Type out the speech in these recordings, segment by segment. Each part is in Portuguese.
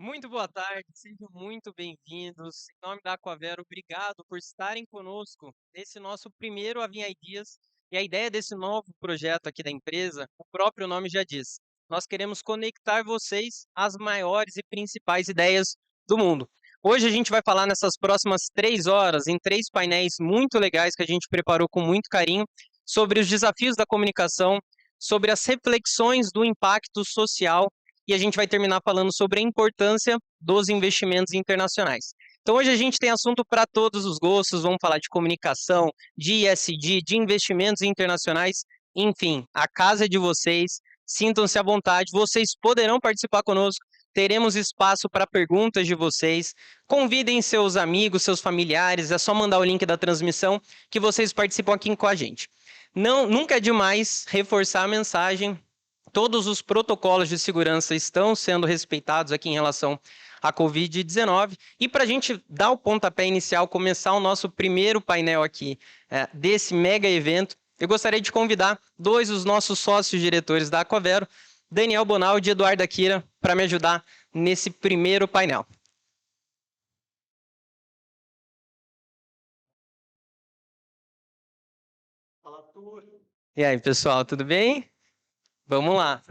Muito boa tarde, sejam muito bem-vindos. Em nome da Aquavero, obrigado por estarem conosco nesse nosso primeiro Avinha Ideas. E a ideia desse novo projeto aqui da empresa, o próprio nome já diz. Nós queremos conectar vocês às maiores e principais ideias do mundo. Hoje a gente vai falar nessas próximas 3 horas, em 3 painéis muito legais que a gente preparou com muito carinho, sobre os desafios da comunicação, sobre as reflexões do impacto social e a gente vai terminar falando sobre a importância dos investimentos internacionais. Então hoje a gente tem assunto para todos os gostos, vamos falar de comunicação, de ESG, de investimentos internacionais, enfim, a casa é de vocês, sintam-se à vontade, vocês poderão participar conosco, teremos espaço para perguntas de vocês, convidem seus amigos, seus familiares, é só mandar o link da transmissão que vocês participam aqui com a gente. Não, nunca é demais reforçar a mensagem. Todos os protocolos de segurança estão sendo respeitados aqui em relação à Covid-19. E para a gente dar o pontapé inicial, começar o nosso primeiro painel aqui desse mega evento, eu gostaria de convidar dois dos nossos sócios diretores da Aquavero, Daniel Bonaldi e Eduardo Akira, para me ajudar nesse primeiro painel. Fala, Arthur. E aí, pessoal, tudo bem? Vamos lá.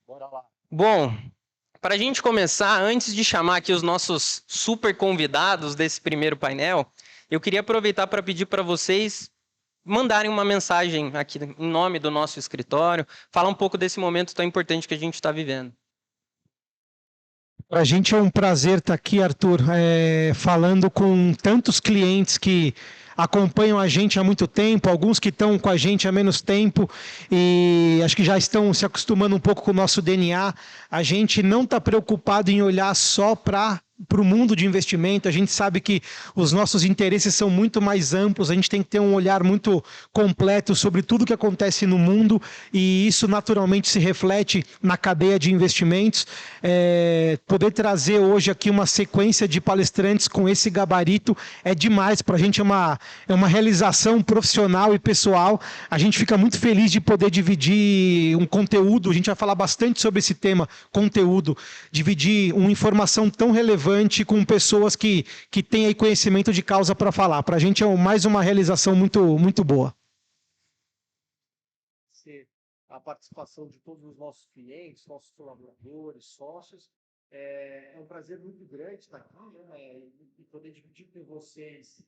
Bora lá. Bom, para a gente começar, antes de chamar aqui os nossos super convidados desse primeiro painel, eu queria aproveitar para pedir para vocês mandarem uma mensagem aqui em nome do nosso escritório, falar um pouco desse momento tão importante que a gente está vivendo. Para a gente é um prazer estar aqui, Arthur, falando com tantos clientes que acompanham a gente há muito tempo, alguns que estão com a gente há menos tempo e acho que já estão se acostumando um pouco com o nosso DNA. A gente não está preocupado em olhar só para o mundo de investimento, a gente sabe que os nossos interesses são muito mais amplos, a gente tem que ter um olhar muito completo sobre tudo que acontece no mundo e isso naturalmente se reflete na cadeia de investimentos. Poder trazer hoje aqui uma sequência de palestrantes com esse gabarito é demais, para a gente é uma realização profissional e pessoal, a gente fica muito feliz de poder dividir um conteúdo, a gente vai falar bastante sobre esse tema, conteúdo, dividir uma informação tão relevante com pessoas que têm aí conhecimento de causa para falar. Para a gente é mais uma realização muito, muito boa. A participação de todos os nossos clientes, nossos colaboradores, sócios. É um prazer muito grande estar aqui, né, e poder dividir com vocês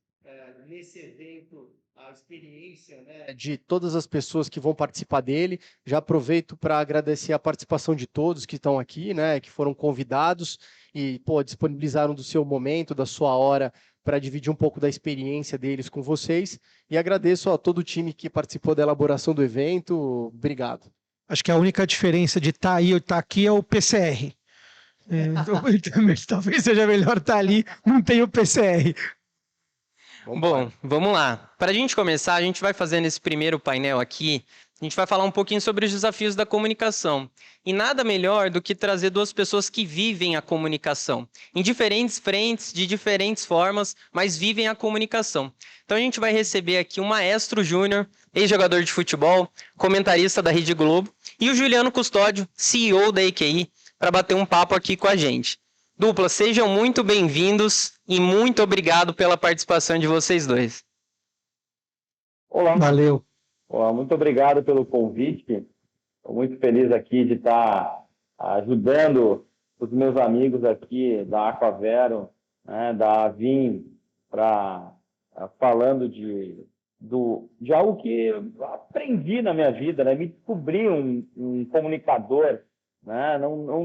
nesse evento a experiência, né, de todas as pessoas que vão participar dele. Já aproveito para agradecer a participação de todos que estão aqui, né, que foram convidados e disponibilizaram do seu momento, da sua hora, para dividir um pouco da experiência deles com vocês. E agradeço a todo o time que participou da elaboração do evento. Obrigado. Acho que a única diferença de estar aí ou estar aqui é o PCR. Talvez seja melhor estar ali, não tem o PCR. Bom, vamos lá. Para a gente começar, a gente vai fazer nesse primeiro painel aqui, a gente vai falar um pouquinho sobre os desafios da comunicação. E nada melhor do que trazer duas pessoas que vivem a comunicação, em diferentes frentes, de diferentes formas, mas vivem a comunicação. Então a gente vai receber aqui o Maestro Júnior, ex-jogador de futebol, comentarista da Rede Globo, e o Juliano Custódio, CEO da EQI, para bater um papo aqui com a gente. Dupla, sejam muito bem-vindos e muito obrigado pela participação de vocês dois. Olá. Valeu. Olá, muito obrigado pelo convite. Estou muito feliz aqui de estar ajudando os meus amigos aqui da Aquavero, né, da Avin, falando de algo que eu aprendi na minha vida, né? Me descobri um comunicador, né? Não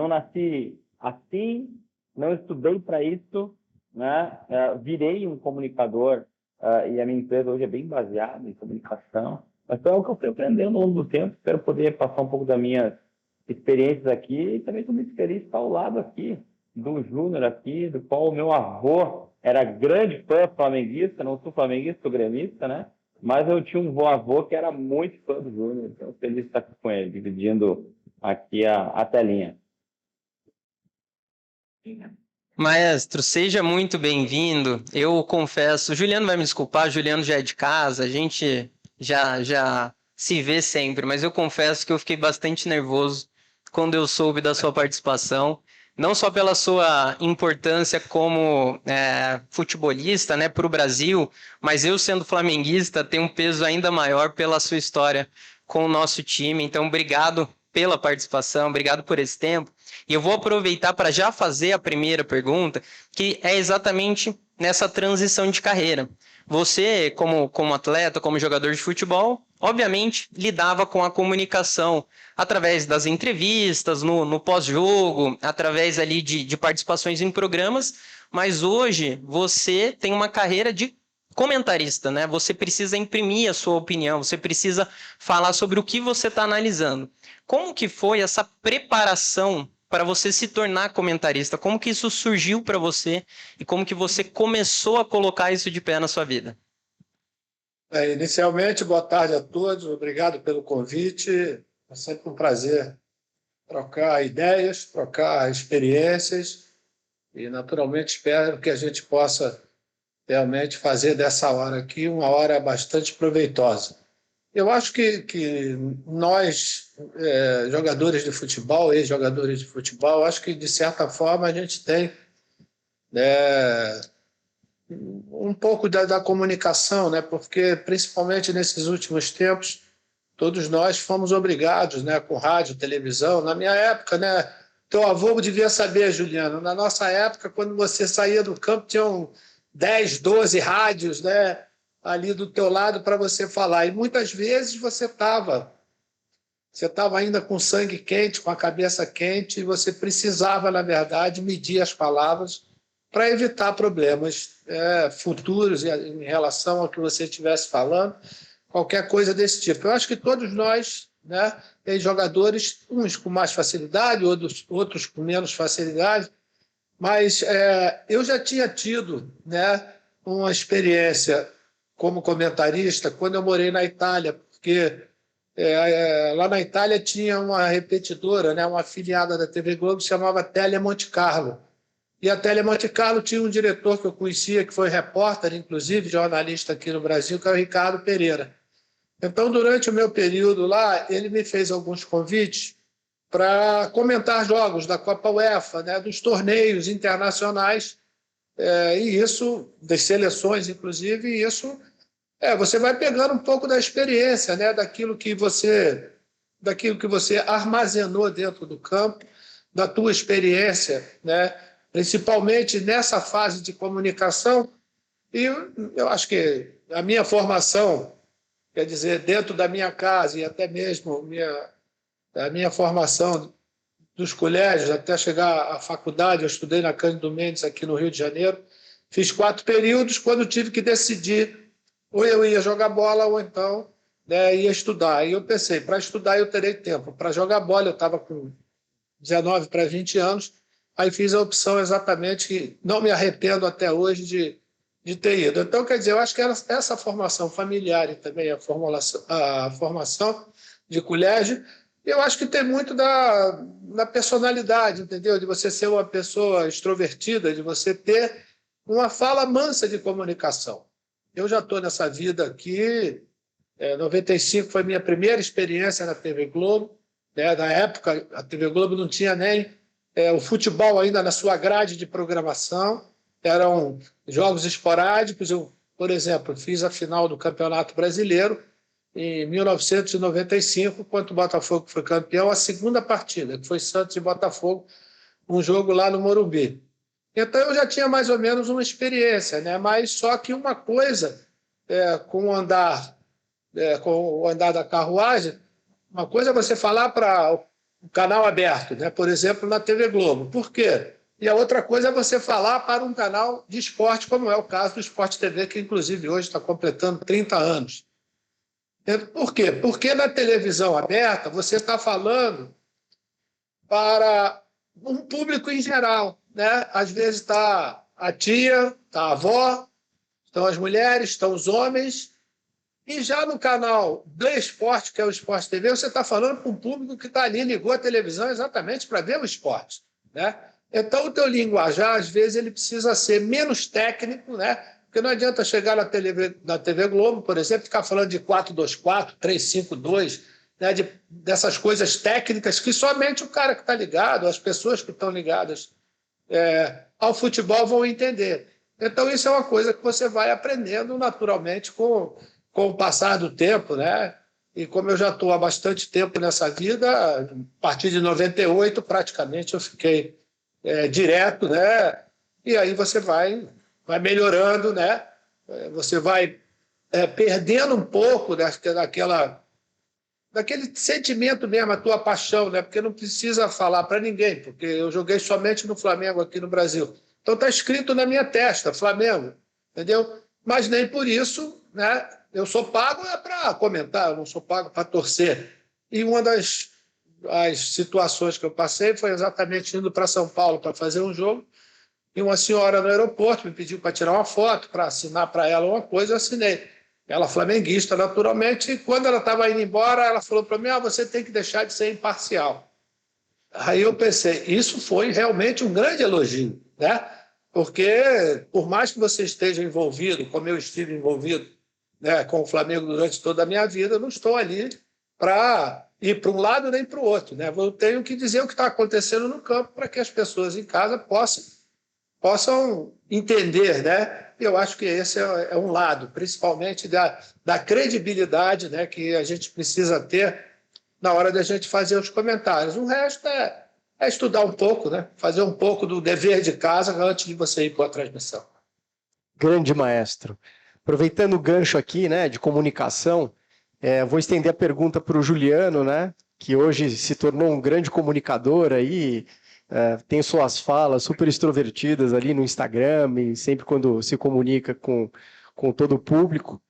nasci assim, não estudei para isso, né? Virei um comunicador e a minha empresa hoje é bem baseada em comunicação. Mas foi algo que eu fui aprendendo ao longo do tempo. Espero poder passar um pouco das minhas experiências aqui e também estou muito feliz de estar ao lado aqui do Júnior aqui, do qual o meu avô era grande fã flamenguista. Não sou flamenguista, sou gremista, né? Mas eu tinha um avô que era muito fã do Júnior. Então, feliz de estar aqui com ele, dividindo aqui a telinha. Maestro, seja muito bem-vindo. Eu confesso, o Juliano vai me desculpar, o Juliano já é de casa, a gente já se vê sempre, mas eu confesso que eu fiquei bastante nervoso quando eu soube da sua participação. não só pela sua importância como futebolista, né, para o Brasil, mas eu sendo flamenguista tenho um peso ainda maior pela sua história com o nosso time. Então, obrigado pela participação, obrigado por esse tempo. E eu vou aproveitar para já fazer a primeira pergunta, que é exatamente nessa transição de carreira. Você, como atleta, como jogador de futebol, obviamente lidava com a comunicação através das entrevistas, no pós-jogo, através ali de participações em programas, mas hoje você tem uma carreira de comentarista, né? Você precisa imprimir a sua opinião, você precisa falar sobre o que você está analisando. Como que foi essa preparação para você se tornar comentarista? Como que isso surgiu para você e como que você começou a colocar isso de pé na sua vida? Inicialmente, boa tarde a todos, obrigado pelo convite. É sempre um prazer trocar ideias, trocar experiências e, naturalmente, espero que a gente possa realmente fazer dessa hora aqui uma hora bastante proveitosa. Eu acho que nós, jogadores de futebol, ex-jogadores de futebol, acho que, de certa forma, a gente tem um pouco da comunicação, né? Porque, principalmente nesses últimos tempos, todos nós fomos obrigados, né, com rádio, televisão. Na minha época, né, teu avô devia saber, Juliano, na nossa época, quando você saía do campo, tinham 10, 12 rádios, né, ali do teu lado para você falar. E muitas vezes você estava ainda com sangue quente, com a cabeça quente, e você precisava, na verdade, medir as palavras para evitar problemas futuros em relação ao que você estivesse falando, qualquer coisa desse tipo. Eu acho que todos nós, né, tem jogadores, uns com mais facilidade, outros com menos facilidade, mas eu já tinha tido, né, uma experiência como comentarista quando eu morei na Itália, porque lá na Itália tinha uma repetidora, né, uma afiliada da TV Globo que se chamava Tele Monte Carlo. E a Tele Monte Carlo tinha um diretor que eu conhecia, que foi repórter, inclusive jornalista aqui no Brasil, que é o Ricardo Pereira. Então, durante o meu período lá, ele me fez alguns convites para comentar jogos da Copa UEFA, né, dos torneios internacionais, e isso, das seleções, inclusive, e isso você vai pegando um pouco da experiência, né, daquilo que você armazenou dentro do campo, da tua experiência, né, principalmente nessa fase de comunicação. E eu acho que a minha formação, quer dizer, dentro da minha casa e até mesmo a minha formação dos colégios, até chegar à faculdade, eu estudei na Cândido Mendes, aqui no Rio de Janeiro, fiz 4 períodos, quando tive que decidir, ou eu ia jogar bola, ou então, né, ia estudar. E eu pensei, para estudar eu terei tempo, para jogar bola eu estava com 19 para 20 anos, aí fiz a opção exatamente, que não me arrependo até hoje de ter ido. Então, quer dizer, eu acho que essa formação familiar e também a formação de colégio, eu acho que tem muito da personalidade, entendeu? De você ser uma pessoa extrovertida, de você ter uma fala mansa de comunicação. Eu já estou nessa vida aqui, 95 foi minha primeira experiência na TV Globo, né? Na época, a TV Globo não tinha nem o futebol ainda na sua grade de programação, eram jogos esporádicos. Eu, por exemplo, fiz a final do Campeonato Brasileiro em 1995, quando o Botafogo foi campeão, a segunda partida, que foi Santos e Botafogo, um jogo lá no Morumbi. Então eu já tinha mais ou menos uma experiência, né? Mas só que uma coisa, com o andar da carruagem, uma coisa é você falar para o canal aberto, né? Por exemplo, na TV Globo. Por quê? E a outra coisa é você falar para um canal de esporte, como é o caso do Sport TV, que inclusive hoje está completando 30 anos. Por quê? Porque na televisão aberta você está falando para um público em geral, né? Às vezes está a tia, está a avó, estão as mulheres, estão os homens. E já no canal do esporte, que é o Sport TV, você está falando para um público que está ali, ligou a televisão exatamente para ver o esporte, né? Então, o teu linguajar, às vezes, ele precisa ser menos técnico, né? Porque não adianta chegar na TV Globo, por exemplo, ficar falando de 4-2-4, 3-5-2, né, dessas coisas técnicas que somente o cara que está ligado, as pessoas que estão ligadas ao futebol vão entender. Então, isso é uma coisa que você vai aprendendo naturalmente com o passar do tempo, né? E como eu já estou há bastante tempo nessa vida, a partir de 98, praticamente, eu fiquei direto, né? E aí você vai melhorando, né? Você vai perdendo um pouco daquele sentimento mesmo, a tua paixão, né? Porque não precisa falar para ninguém, porque eu joguei somente no Flamengo aqui no Brasil. Então está escrito na minha testa, Flamengo, entendeu? Mas nem por isso, né? Eu sou pago para comentar, eu não sou pago para torcer. E uma das situações que eu passei foi exatamente indo para São Paulo para fazer um jogo, e uma senhora no aeroporto me pediu para tirar uma foto, para assinar para ela uma coisa, eu assinei. Ela flamenguista, naturalmente, e quando ela estava indo embora, ela falou para mim, você tem que deixar de ser imparcial. Aí eu pensei, isso foi realmente um grande elogio, né? Porque, por mais que você esteja envolvido, como eu estive envolvido, né, com o Flamengo durante toda a minha vida, eu não estou ali para ir para um lado nem para o outro, né? Eu tenho que dizer o que está acontecendo no campo para que as pessoas em casa possam entender, né? Eu acho que esse é um lado, principalmente da credibilidade, né, que a gente precisa ter na hora da gente fazer os comentários. O resto é estudar um pouco, né? Fazer um pouco do dever de casa antes de você ir para a transmissão. Grande maestro. Aproveitando o gancho aqui, né, de comunicação, vou estender a pergunta para o Juliano, né, que hoje se tornou um grande comunicador aí, tem suas falas super extrovertidas ali no Instagram e sempre quando se comunica com todo o público.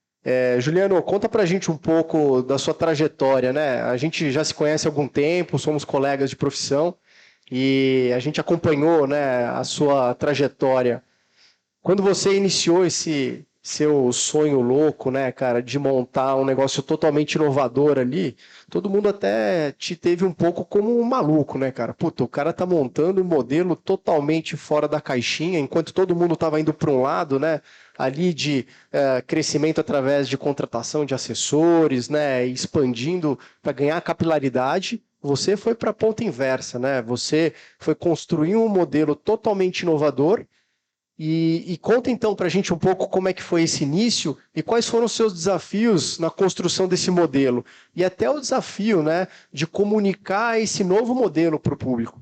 Juliano, conta pra gente um pouco da sua trajetória, né? A gente já se conhece há algum tempo, somos colegas de profissão e a gente acompanhou, né, a sua trajetória. Quando você iniciou esse seu sonho louco, né, cara, de montar um negócio totalmente inovador ali, todo mundo até te teve um pouco como um maluco, né, cara? Puta, o cara tá montando um modelo totalmente fora da caixinha, enquanto todo mundo tava indo para um lado, né, ali de crescimento através de contratação de assessores, né, expandindo para ganhar capilaridade. Você foi para a ponta inversa, né? Você foi construir um modelo totalmente inovador. E conta então para a gente um pouco como é que foi esse início e quais foram os seus desafios na construção desse modelo. E até o desafio, né, de comunicar esse novo modelo para o público.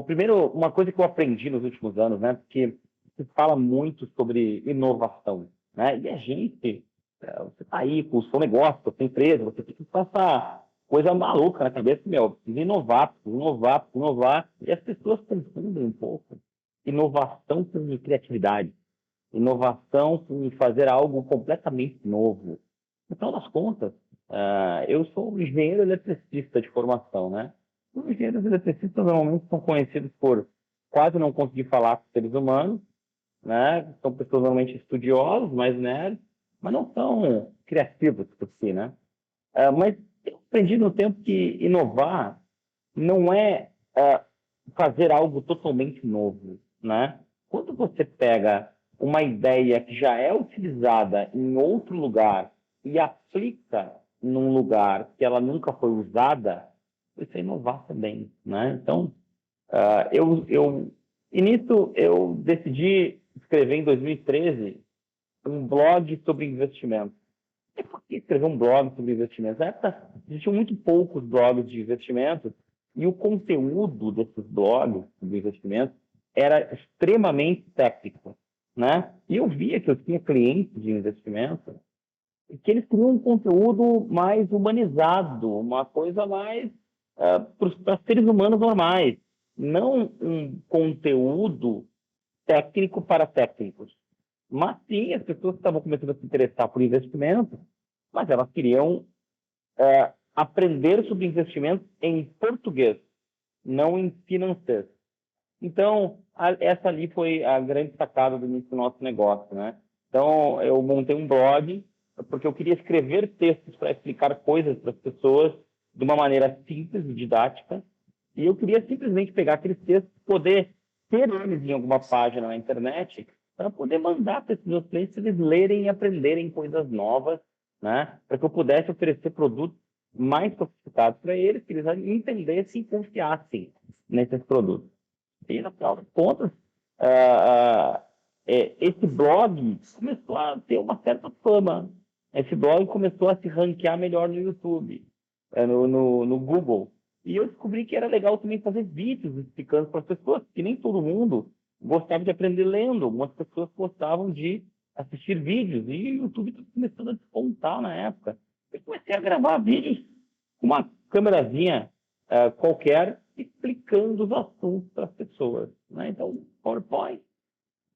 Primeiro, uma coisa que eu aprendi nos últimos anos, né? Porque se fala muito sobre inovação, né? E a gente, você tá aí com o seu negócio, com a sua empresa, você tem que passar coisa maluca na cabeça, precisa inovar, e as pessoas confundem um pouco inovação com criatividade, inovação com fazer algo completamente novo. No final das contas, eu sou um engenheiro eletricista de formação, né? Os engenheiros eletricistas normalmente são conhecidos por quase não conseguir falar com seres humanos, né? São pessoas normalmente estudiosas, mais nerds, mas não são criativos por si, né? Mas eu aprendi no tempo que inovar não é fazer algo totalmente novo, né? Quando você pega uma ideia que já é utilizada em outro lugar e aplica num lugar que ela nunca foi usada, isso é inovar também, né? Então, nisso eu decidi escrever em 2013 um blog sobre investimento. E por que escrever um blog sobre investimento? Na época, existiam muito poucos blogs de investimento e o conteúdo desses blogs sobre investimento era extremamente técnico, né? E eu via que eu tinha clientes de investimento e que eles queriam um conteúdo mais humanizado, uma coisa mais para seres humanos normais, não um conteúdo técnico para técnicos. Mas sim, as pessoas estavam começando a se interessar por investimento, mas elas queriam aprender sobre investimento em português, não em financeiro. Então, essa ali foi a grande sacada do início do nosso negócio, né? Então, eu montei um blog porque eu queria escrever textos para explicar coisas para as pessoas de uma maneira simples e didática E eu queria simplesmente pegar aqueles textos, poder ter eles em alguma página na internet, para poder mandar para esses meus clientes eles lerem e aprenderem coisas novas, né? Para que eu pudesse oferecer produtos mais sofisticados para eles, que eles entendessem e confiassem nesses produtos. E, no final das contas, esse blog começou a ter uma certa fama. Esse blog começou a se ranquear melhor no YouTube, no Google. E eu descobri que era legal também fazer vídeos explicando para as pessoas, que nem todo mundo gostava de aprender lendo. Algumas pessoas gostavam de assistir vídeos. E o YouTube estava começando a despontar na época. Eu comecei a gravar vídeos com uma câmerazinha qualquer, explicando os assuntos para as pessoas, né? Então, PowerPoint,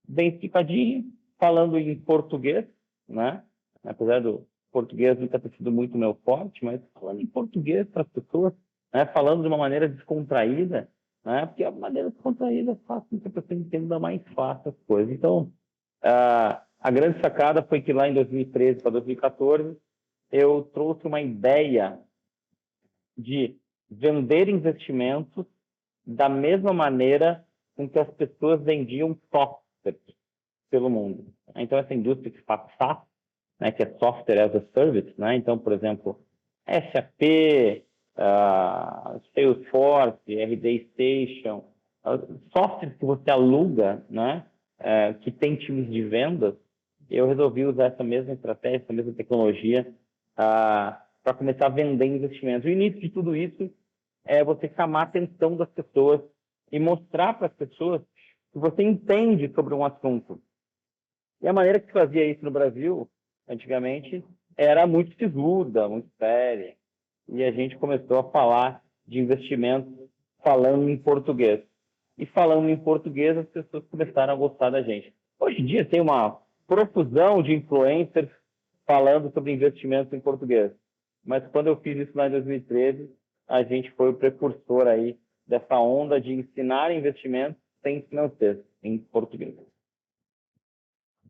bem explicadinho, falando em português, né? Apesar do português nunca ter sido muito meu forte, mas falando em português para as pessoas, né? Falando de uma maneira descontraída, né? Porque a maneira descontraída faz com que a pessoa entenda mais fácil as coisas. Então, a grande sacada foi que lá em 2013 para 2014, eu trouxe uma ideia de vender investimentos da mesma maneira com que as pessoas vendiam software pelo mundo. Então, essa indústria que faz SaaS, né, que é Software as a Service, né? Então, por exemplo, SAP, Salesforce, RD Station, softwares que você aluga, né, que tem times de vendas, eu resolvi usar essa mesma estratégia, essa mesma tecnologia para começar a vender investimentos. O início de tudo isso é você chamar a atenção das pessoas e mostrar para as pessoas que você entende sobre um assunto. E a maneira que se fazia isso no Brasil, antigamente, era muito sisuda, muito séria. E a gente começou a falar de investimentos falando em português. E falando em português, as pessoas começaram a gostar da gente. Hoje em dia tem uma profusão de influencers falando sobre investimentos em português. Mas quando eu fiz isso lá em 2013, a gente foi o precursor aí dessa onda de ensinar investimentos sem financeiro, em português.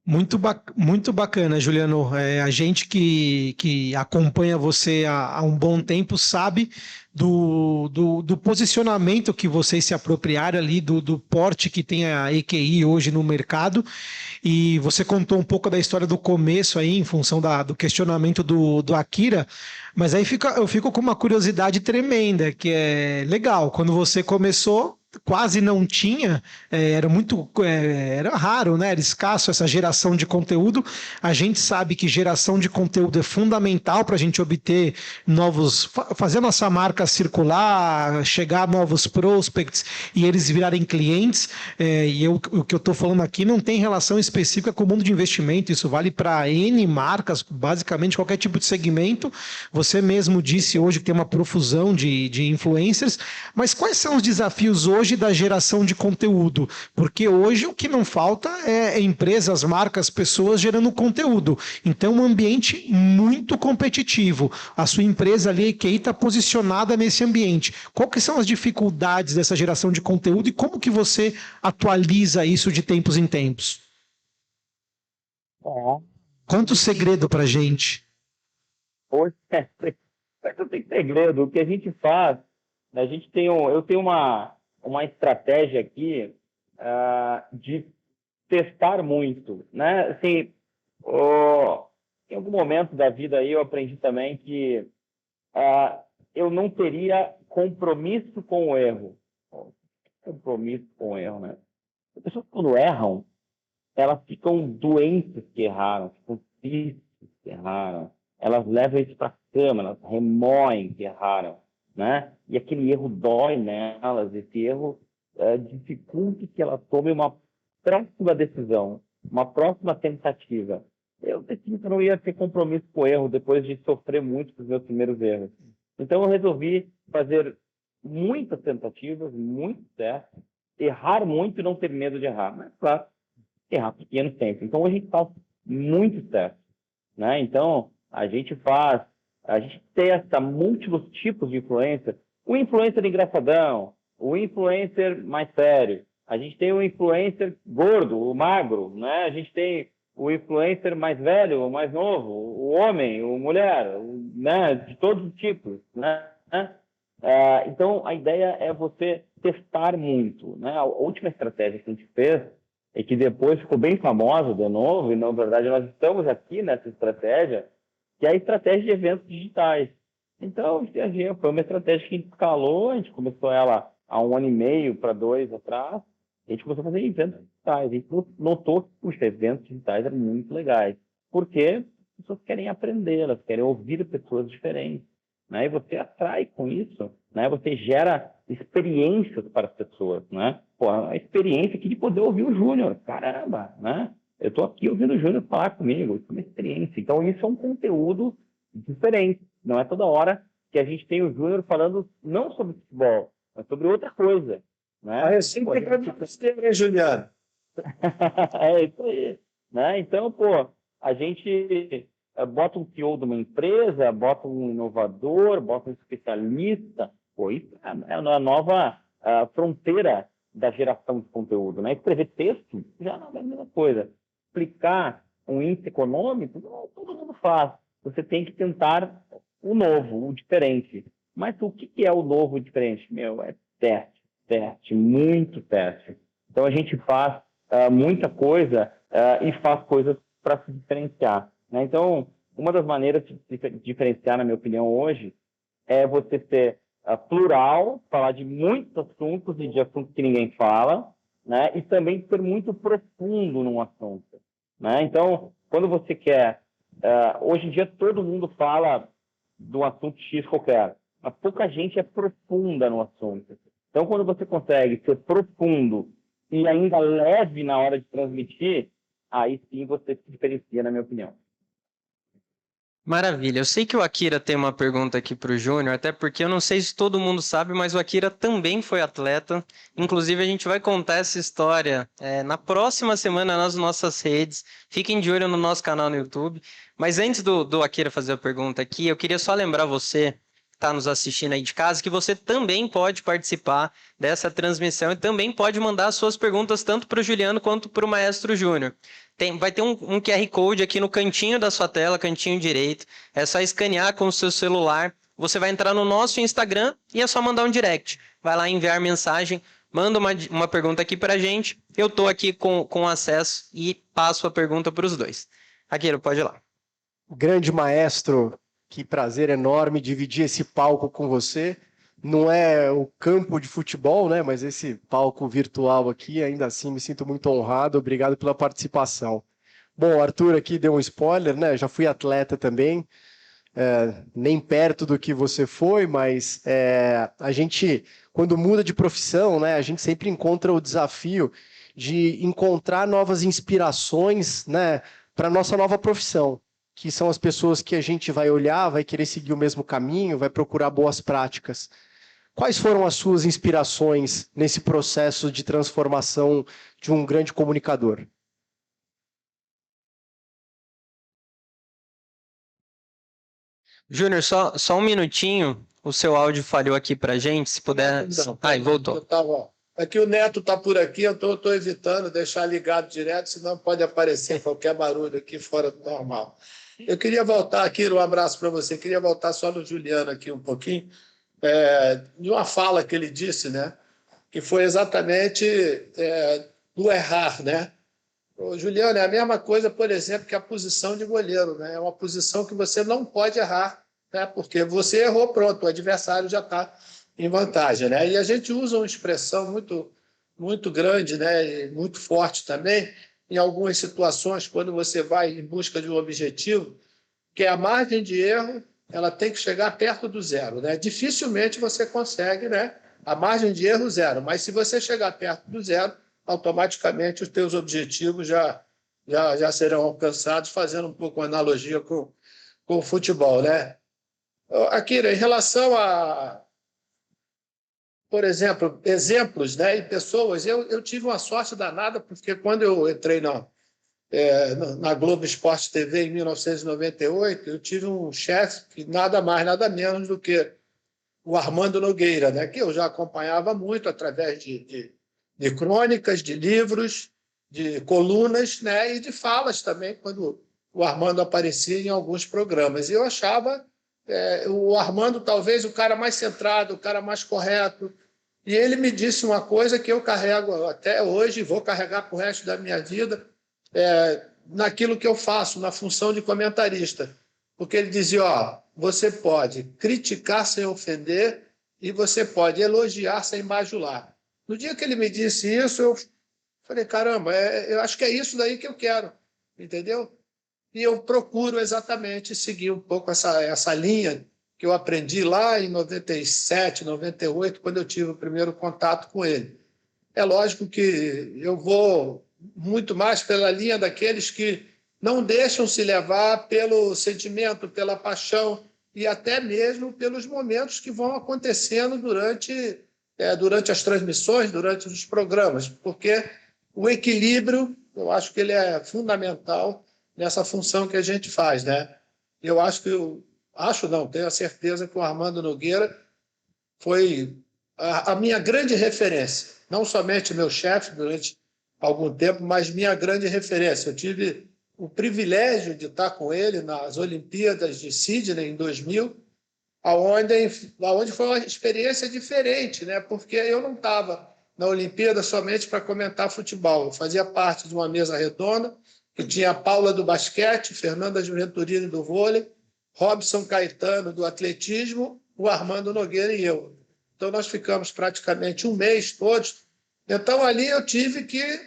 Muito bacana, Juliano. A gente que acompanha você há um bom tempo sabe do posicionamento que vocês se apropriaram ali, do porte que tem a EQI hoje no mercado. E você contou um pouco da história do começo aí, em função do questionamento do Akira, mas aí eu fico com uma curiosidade tremenda, que é legal, quando você começou, quase não tinha, era raro, né? Era escasso essa geração de conteúdo. A gente sabe que geração de conteúdo é fundamental para a gente obter fazer a nossa marca circular, chegar a novos prospects e eles virarem clientes. O que eu estou falando aqui não tem relação específica com o mundo de investimento, isso vale para N marcas, basicamente qualquer tipo de segmento. Você mesmo disse hoje que tem uma profusão de influencers, mas quais são os desafios hoje da geração de conteúdo? Porque hoje o que não falta é empresas, marcas, pessoas gerando conteúdo. Então, um ambiente muito competitivo. A sua empresa ali, a EQI, está posicionada nesse ambiente. Quais são as dificuldades dessa geração de conteúdo e como que você atualiza isso de tempos em tempos? Conta o segredo para a gente. Hoje, não tem segredo. O que a gente faz, eu tenho uma estratégia aqui de testar muito, né? Assim, em algum momento da vida aí eu aprendi também que eu não teria compromisso com o erro. Compromisso com o erro, né? As pessoas, quando erram, elas ficam doentes que erraram, ficam tristes que erraram. Elas levam isso para a cama, elas remoem que erraram, né? E aquele erro dói nelas, esse erro dificulta que ela tome uma próxima decisão, uma próxima tentativa. Eu decidi que eu não ia ter compromisso com o erro depois de sofrer muito com os meus primeiros erros. Então eu resolvi fazer muitas tentativas, muito certo, errar muito e não ter medo de errar. Mas, claro, errar pequeno sempre. Então a gente faz muito certo, né? Então a gente testa múltiplos tipos de influência. O influencer engraçadão, o influencer mais sério. A gente tem o influencer gordo, o magro, né? A gente tem o influencer mais velho, o mais novo, o homem, a mulher, né? De todos os tipos, né? Então, a ideia é você testar muito, né? A última estratégia que a gente fez, e que depois ficou bem famosa de novo, e na verdade nós estamos aqui nessa estratégia, que é a estratégia de eventos digitais. Então, foi uma estratégia que a gente escalou, a gente começou ela há 1 ano e meio para 2 atrás, a gente começou a fazer eventos digitais. A gente notou que, puxa, eventos digitais eram muito legais. Porque as pessoas querem aprender, elas querem ouvir pessoas diferentes, né? E você atrai com isso, né? Você gera experiências para as pessoas, né? Pô, a experiência aqui de poder ouvir o Júnior, caramba, né? Eu estou aqui ouvindo o Júnior falar comigo, isso é uma experiência. Então, isso é um conteúdo diferente. Não é toda hora que a gente tem o Júnior falando não sobre futebol, mas sobre outra coisa, né? A receita é besteira, hein, Juliano? É isso aí, né? Então, pô, a gente bota um CEO de uma empresa, bota um inovador, bota um especialista, pô, isso é a nova fronteira da geração de conteúdo, né? Escrever texto já não é a mesma coisa. Explicar um índice econômico, não, todo mundo faz. Você tem que tentar o novo, o diferente. Mas o que é o novo, o diferente? É teste, muito teste. Então, a gente faz muita coisa e faz coisas para se diferenciar, né? Então, uma das maneiras de se diferenciar, na minha opinião, hoje, é você ser plural, falar de muitos assuntos e de assuntos que ninguém fala, né? E também ser muito profundo num assunto, né? Então, quando você quer... hoje em dia, todo mundo fala de um assunto X qualquer, mas pouca gente é profunda no assunto. Então, quando você consegue ser profundo e ainda leve na hora de transmitir, aí sim você se diferencia, na minha opinião. Maravilha. Eu sei que o Akira tem uma pergunta aqui para o Júnior, até porque eu não sei se todo mundo sabe, mas o Akira também foi atleta. Inclusive, a gente vai contar essa história na próxima semana nas nossas redes. Fiquem de olho no nosso canal no YouTube. Mas antes do Akira fazer a pergunta aqui, eu queria só lembrar você que está nos assistindo aí de casa que você também pode participar dessa transmissão e também pode mandar suas perguntas tanto para o Juliano quanto para o Maestro Júnior. Vai ter um QR Code aqui no cantinho da sua tela, cantinho direito. É só escanear com o seu celular. Você vai entrar no nosso Instagram e é só mandar um direct. Vai lá enviar mensagem, manda uma pergunta aqui para a gente. Eu estou aqui com acesso e passo a pergunta para os dois. Akira, pode ir lá. Grande maestro, que prazer enorme dividir esse palco com você. Não é o campo de futebol, né? Mas esse palco virtual aqui, ainda assim, me sinto muito honrado. Obrigado pela participação. Bom, o Arthur aqui deu um spoiler, né? Já fui atleta também, nem perto do que você foi, mas a gente, quando muda de profissão, né? A gente sempre encontra o desafio de encontrar novas inspirações, né? Para a nossa nova profissão, que são as pessoas que a gente vai olhar, vai querer seguir o mesmo caminho, vai procurar boas práticas. Quais foram as suas inspirações nesse processo de transformação de um grande comunicador? Júnior, só um minutinho. O seu áudio falhou aqui pra gente, se puder... voltou. Aqui o Neto está por aqui, eu estou evitando deixar ligado direto, senão pode aparecer qualquer barulho aqui fora do normal. Eu queria voltar aqui, um abraço para você, queria voltar só no Juliano aqui um pouquinho, de uma fala que ele disse, né? Que foi exatamente do errar, né? O Juliano, é a mesma coisa, por exemplo, que a posição de goleiro, né? É uma posição que você não pode errar, né? Porque você errou, pronto, o adversário já está em vantagem, né? E a gente usa uma expressão muito, muito grande, né? E muito forte também, em algumas situações, quando você vai em busca de um objetivo, que a margem de erro ela tem que chegar perto do zero, né? Dificilmente você consegue, né? A margem de erro zero, mas se você chegar perto do zero, automaticamente os teus objetivos já serão alcançados, fazendo um pouco uma analogia com o futebol, né? Akira, em relação a, por exemplo, exemplos, né, e pessoas, eu tive uma sorte danada, porque quando eu entrei na Globo Esporte TV em 1998, eu tive um chefe que nada mais, nada menos do que o Armando Nogueira, né, que eu já acompanhava muito através de crônicas, de livros, de colunas, né, e de falas também, quando o Armando aparecia em alguns programas. E eu achava o Armando talvez o cara mais centrado, o cara mais correto. E ele me disse uma coisa que eu carrego até hoje e vou carregar para o resto da minha vida, naquilo que eu faço, na função de comentarista. Porque ele dizia, você pode criticar sem ofender e você pode elogiar sem bajular. No dia que ele me disse isso, eu falei, caramba, eu acho que é isso daí que eu quero, entendeu? E eu procuro exatamente seguir um pouco essa linha que eu aprendi lá em 97, 98, quando eu tive o primeiro contato com ele. É lógico que eu vou muito mais pela linha daqueles que não deixam se levar pelo sentimento, pela paixão e até mesmo pelos momentos que vão acontecendo durante as transmissões, durante os programas, porque o equilíbrio, eu acho que ele é fundamental nessa função que a gente faz, né? Eu acho que tenho a certeza que o Armando Nogueira foi a minha grande referência, não somente meu chefe durante algum tempo, mas minha grande referência. Eu tive o privilégio de estar com ele nas Olimpíadas de Sydney em 2000, aonde foi uma experiência diferente, né? Porque eu não estava na Olimpíada somente para comentar futebol. Eu fazia parte de uma mesa redonda que tinha a Paula do basquete, Fernanda Juventurini do vôlei, Robson Caetano do atletismo, o Armando Nogueira e eu. Então nós ficamos praticamente um mês todos. Então ali eu tive que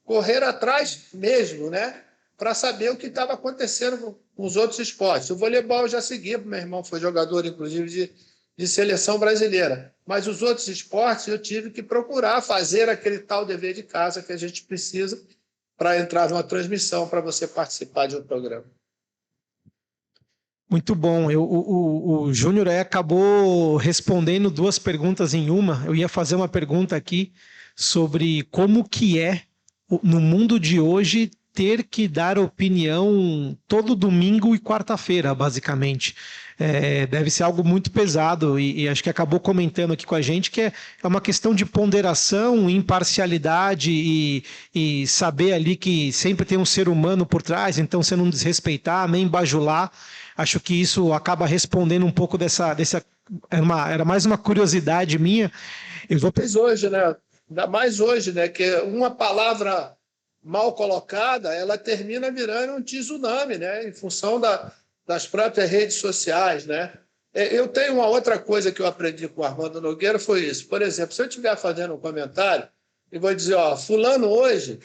correr atrás mesmo, né? Para saber o que estava acontecendo com os outros esportes. O voleibol eu já seguia, meu irmão foi jogador, inclusive, de seleção brasileira. Mas os outros esportes eu tive que procurar fazer aquele tal dever de casa que a gente precisa para entrar numa transmissão, para você participar de um programa. Muito bom. O Júnior acabou respondendo duas perguntas em uma. Eu ia fazer uma pergunta aqui sobre como que é, no mundo de hoje, ter que dar opinião todo domingo e quarta-feira, basicamente. Deve ser algo muito pesado e acho que acabou comentando aqui com a gente que é uma questão de ponderação, imparcialidade e saber ali que sempre tem um ser humano por trás, então você não desrespeitar, nem bajular. Acho que isso acaba respondendo um pouco dessa era mais uma curiosidade minha. Mas hoje, né? Ainda mais hoje, né? Que uma palavra mal colocada, ela termina virando um tsunami, né? Em função das próprias redes sociais, né? Eu tenho uma outra coisa que eu aprendi com o Armando Nogueira, foi isso. Por exemplo, se eu estiver fazendo um comentário e vou dizer, fulano hoje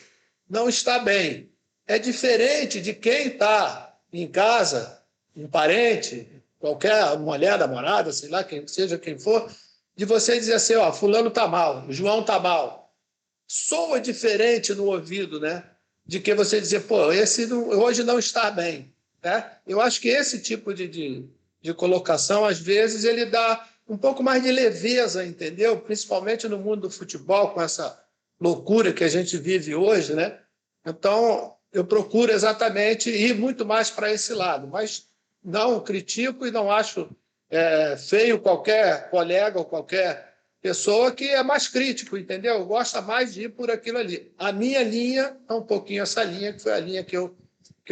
não está bem. É diferente de quem está em casa, um parente, qualquer mulher, namorada, sei lá, seja quem for, de você dizer assim, fulano está mal, o João está mal. Soa diferente no ouvido, né? De que você dizer, esse hoje não está bem. Né? Eu acho que esse tipo de colocação, às vezes, ele dá um pouco mais de leveza, entendeu? Principalmente no mundo do futebol, com essa loucura que a gente vive hoje, né? Então, eu procuro exatamente ir muito mais para esse lado, mas não critico e não acho feio qualquer colega ou qualquer pessoa que é mais crítico, entendeu? Gosta mais de ir por aquilo ali. A minha linha é um pouquinho essa linha, que foi a linha que eu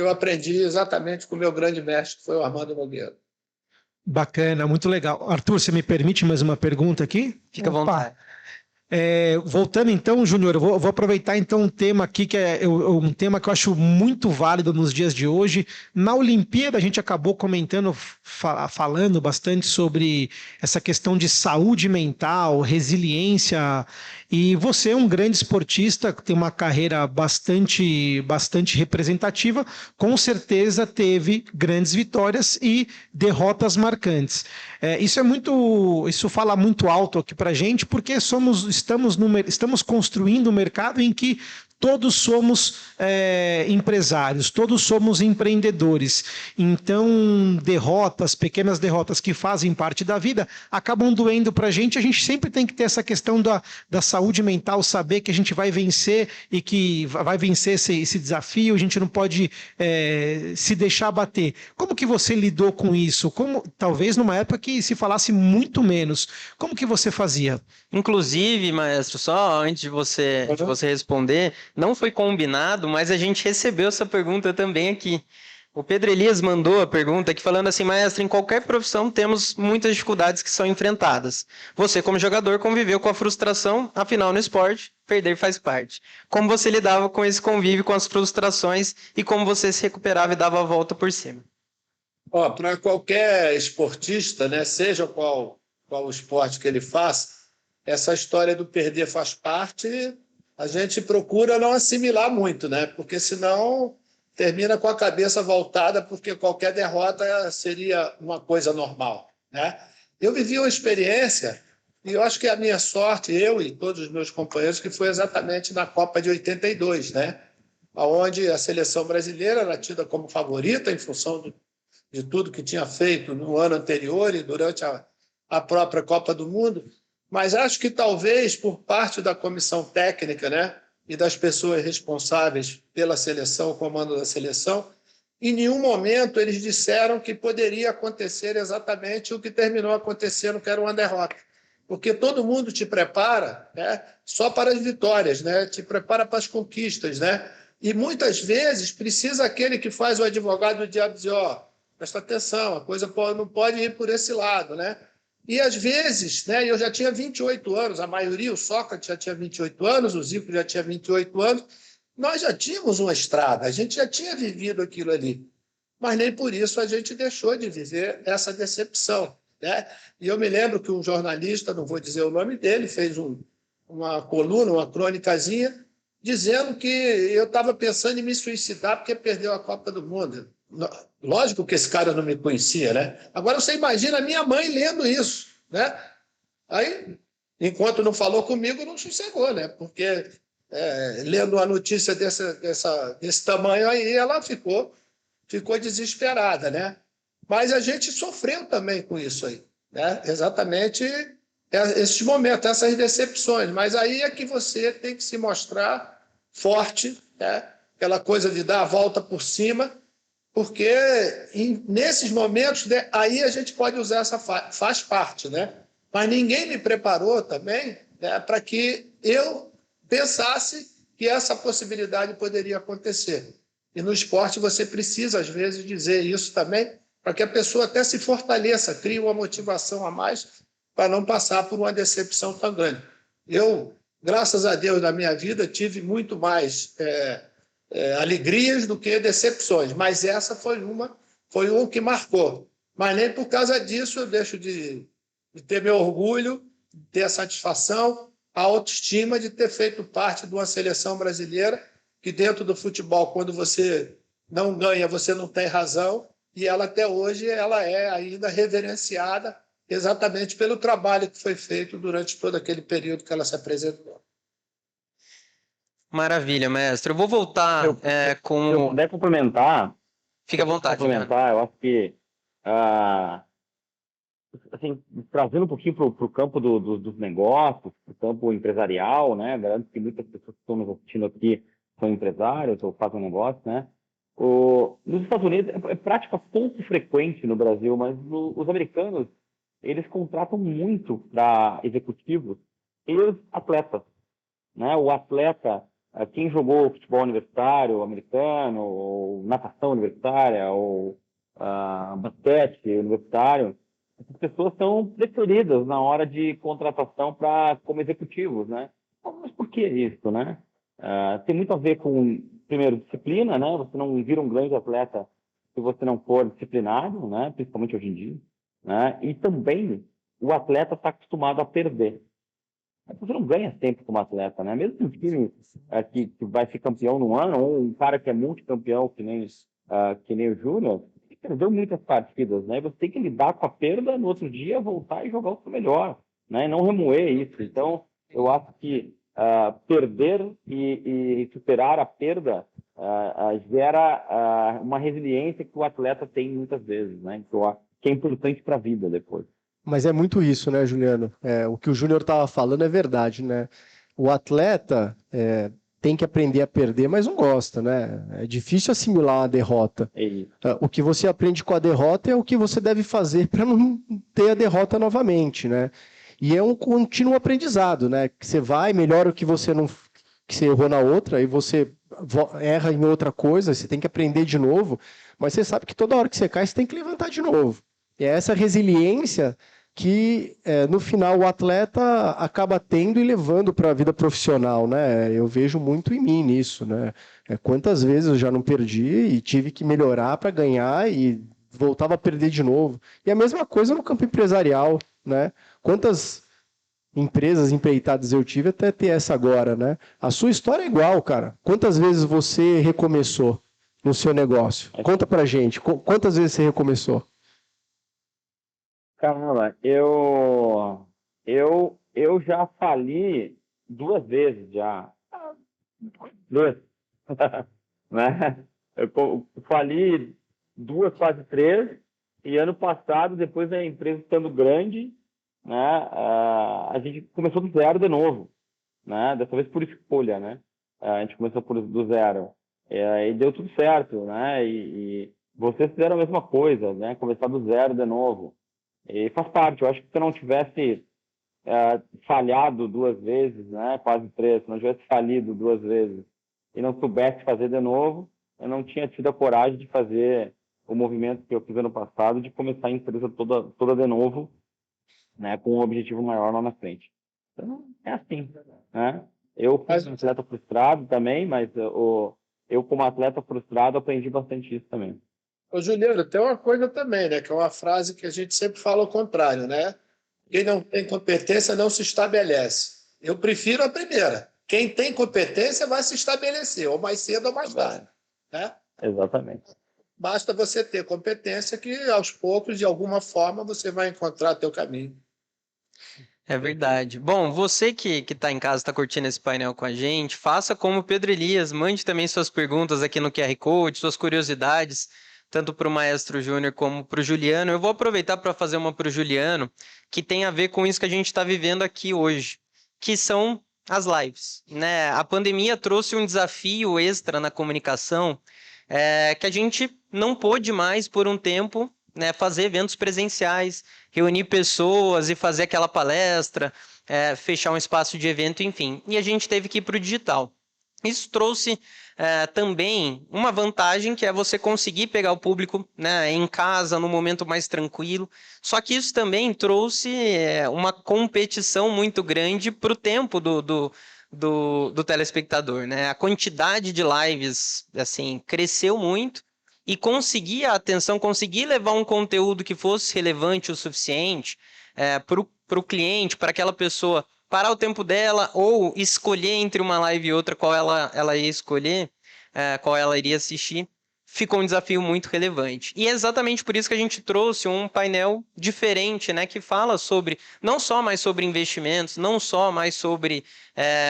aprendi exatamente com o meu grande mestre, que foi o Armando Nogueira. Bacana, muito legal. Arthur, você me permite mais uma pergunta aqui? Fica à vontade. Voltando então, Júnior, eu vou aproveitar então um tema aqui que é um tema que eu acho muito válido nos dias de hoje. Na Olimpíada a gente acabou comentando, falando bastante sobre essa questão de saúde mental, resiliência, e você é um grande esportista, tem uma carreira bastante representativa, com certeza teve grandes vitórias e derrotas marcantes. Isso fala muito alto aqui para a gente, porque estamos construindo um mercado em que todos somos empresários, todos somos empreendedores. Então, pequenas derrotas que fazem parte da vida, acabam doendo para a gente. A gente sempre tem que ter essa questão da saúde mental, saber que a gente vai vencer e que vai vencer esse desafio, a gente não pode se deixar bater. Como que você lidou com isso? Talvez numa época que se falasse muito menos. Como que você fazia? Inclusive, maestro, só antes de você responder, não foi combinado, mas a gente recebeu essa pergunta também aqui. O Pedro Elias mandou a pergunta aqui falando assim, maestro, em qualquer profissão temos muitas dificuldades que são enfrentadas. Você, como jogador, conviveu com a frustração, afinal, no esporte, perder faz parte. Como você lidava com esse convívio, com as frustrações e como você se recuperava e dava a volta por cima? Para qualquer esportista, né, seja qual o esporte que ele faça, essa história do perder faz parte, a gente procura não assimilar muito, né? Porque senão termina com a cabeça voltada, porque qualquer derrota seria uma coisa normal, né? Eu vivi uma experiência, e eu acho que a minha sorte, eu e todos os meus companheiros, que foi exatamente na Copa de 82, né? Onde a seleção brasileira era tida como favorita em função de tudo que tinha feito no ano anterior e durante a própria Copa do Mundo, mas acho que talvez por parte da comissão técnica, né, e das pessoas responsáveis pela seleção, o comando da seleção, em nenhum momento eles disseram que poderia acontecer exatamente o que terminou acontecendo, que era uma derrota. Porque todo mundo te prepara, né, só para as vitórias, né, te prepara para as conquistas, né? E muitas vezes precisa aquele que faz o advogado do diabo dizer, presta atenção, a coisa não pode ir por esse lado, né? E às vezes, né, eu já tinha 28 anos, a maioria, o Sócrates já tinha 28 anos, o Zico já tinha 28 anos, nós já tínhamos uma estrada, a gente já tinha vivido aquilo ali, mas nem por isso a gente deixou de viver essa decepção, né? E eu me lembro que um jornalista, não vou dizer o nome dele, fez uma coluna, uma crônicazinha, dizendo que eu estava pensando em me suicidar porque perdeu a Copa do Mundo. Lógico que esse cara não me conhecia, né? Agora você imagina a minha mãe lendo isso, né? Aí, enquanto não falou comigo, não sossegou, né? Porque lendo uma notícia desse tamanho aí, ela ficou desesperada, né? Mas a gente sofreu também com isso aí, né? Exatamente esses momentos, essas decepções. Mas aí é que você tem que se mostrar forte, né? Aquela coisa de dar a volta por cima, porque nesses momentos, né, aí a gente pode usar faz parte, né? Mas ninguém me preparou também, né, para que eu pensasse que essa possibilidade poderia acontecer. E no esporte você precisa, às vezes, dizer isso também, para que a pessoa até se fortaleça, crie uma motivação a mais para não passar por uma decepção tão grande. Eu, graças a Deus, na minha vida, tive muito mais alegrias do que decepções, mas essa foi um que marcou. Mas nem por causa disso eu deixo de ter meu orgulho, de ter a satisfação, a autoestima de ter feito parte de uma seleção brasileira que dentro do futebol, quando você não ganha, você não tem razão, e ela até hoje ela é ainda reverenciada exatamente pelo trabalho que foi feito durante todo aquele período que ela se apresentou. Maravilha, mestre. Eu vou voltar com... Se eu puder complementar... Fica à vontade. Eu acho que... assim, trazendo um pouquinho para o campo dos negócios, para o campo empresarial, né? Garanto que muitas pessoas que estão nos assistindo aqui são empresários ou fazem negócio, né? Nos Estados Unidos é prática pouco frequente no Brasil, mas os americanos, eles contratam muito para executivos ex-atletas, né? O atleta, quem jogou futebol universitário americano, ou natação universitária, ou basquete universitário, essas pessoas são preferidas na hora de contratação como executivos, né? Mas por que isso, né? Tem muito a ver com, primeiro, disciplina, né? Você não vira um grande atleta se você não for disciplinado, né? Principalmente hoje em dia, né? E também o atleta está acostumado a perder. Você não ganha sempre como atleta, né? Mesmo um time que vai ser campeão no ano, ou um cara que é multicampeão, que nem o Júnior, perdeu muitas partidas, né? Você tem que lidar com a perda no outro dia, voltar e jogar o seu melhor, né? E não remoer isso. Então, eu acho que perder e superar a perda gera uma resiliência que o atleta tem muitas vezes, né? Que é importante para a vida depois. Mas é muito isso, né, Juliano? O que o Júnior estava falando é verdade, né? O atleta tem que aprender a perder, mas não gosta, né? É difícil assimilar uma derrota. É isso. O que você aprende com a derrota é o que você deve fazer para não ter a derrota novamente, né? E é um contínuo aprendizado, né? Que você vai, melhora o que você errou na outra, e você erra em outra coisa, você tem que aprender de novo, mas você sabe que toda hora que você cai, você tem que levantar de novo. E é essa resiliência que, no final, o atleta acaba tendo e levando para a vida profissional, né? Eu vejo muito em mim nisso, né? Quantas vezes eu já não perdi e tive que melhorar para ganhar e voltava a perder de novo. E a mesma coisa no campo empresarial, né? Quantas empresas empreitadas eu tive até ter essa agora, né? A sua história é igual, cara. Quantas vezes você recomeçou no seu negócio? Conta pra gente, quantas vezes você recomeçou? Caramba, eu já fali 2 vezes já. Duas. Né? Fali 2, quase 3. E ano passado, depois da empresa estando grande, né, a gente começou do zero de novo, né? Dessa vez por escolha, né? A gente começou do zero. E deu tudo certo, né? E vocês fizeram a mesma coisa, né? Começar do zero de novo. E faz parte. Eu acho que se eu não tivesse falhado 2 vezes, né? Quase 3, se não tivesse falido 2 vezes e não soubesse fazer de novo, eu não tinha tido a coragem de fazer o movimento que eu fiz ano passado, de começar a empresa toda de novo, né? Com um objetivo maior lá na frente. Então, é assim, né? Eu fui um atleta frustrado também, mas eu como atleta frustrado, aprendi bastante isso também. Ô, Juliano, tem uma coisa também, né? Que é uma frase que a gente sempre fala ao contrário, né? Quem não tem competência não se estabelece. Eu prefiro a primeira. Quem tem competência vai se estabelecer, ou mais cedo ou mais tarde, né? Exatamente. Basta você ter competência que, aos poucos, de alguma forma, você vai encontrar teu caminho. É verdade. Bom, você que está em casa, está curtindo esse painel com a gente, faça como o Pedro Elias, mande também suas perguntas aqui no QR Code, suas curiosidades, tanto para o Maestro Júnior como para o Juliano. Eu vou aproveitar para fazer uma para o Juliano, que tem a ver com isso que a gente está vivendo aqui hoje, que são as lives, né? A pandemia trouxe um desafio extra na comunicação, que a gente não pôde mais, por um tempo, né, fazer eventos presenciais, reunir pessoas e fazer aquela palestra, fechar um espaço de evento, enfim. E a gente teve que ir para o digital. Isso trouxe também uma vantagem, que é você conseguir pegar o público, né, em casa, no momento mais tranquilo. Só que isso também trouxe uma competição muito grande para o tempo do telespectador, né? A quantidade de lives, assim, cresceu muito, e conseguir a atenção, conseguir levar um conteúdo que fosse relevante o suficiente para o cliente, para aquela pessoa parar o tempo dela ou escolher entre uma live e outra qual ela ia escolher, qual ela iria assistir, ficou um desafio muito relevante. E é exatamente por isso que a gente trouxe um painel diferente, né, que fala sobre, não só mais sobre investimentos, não só mais sobre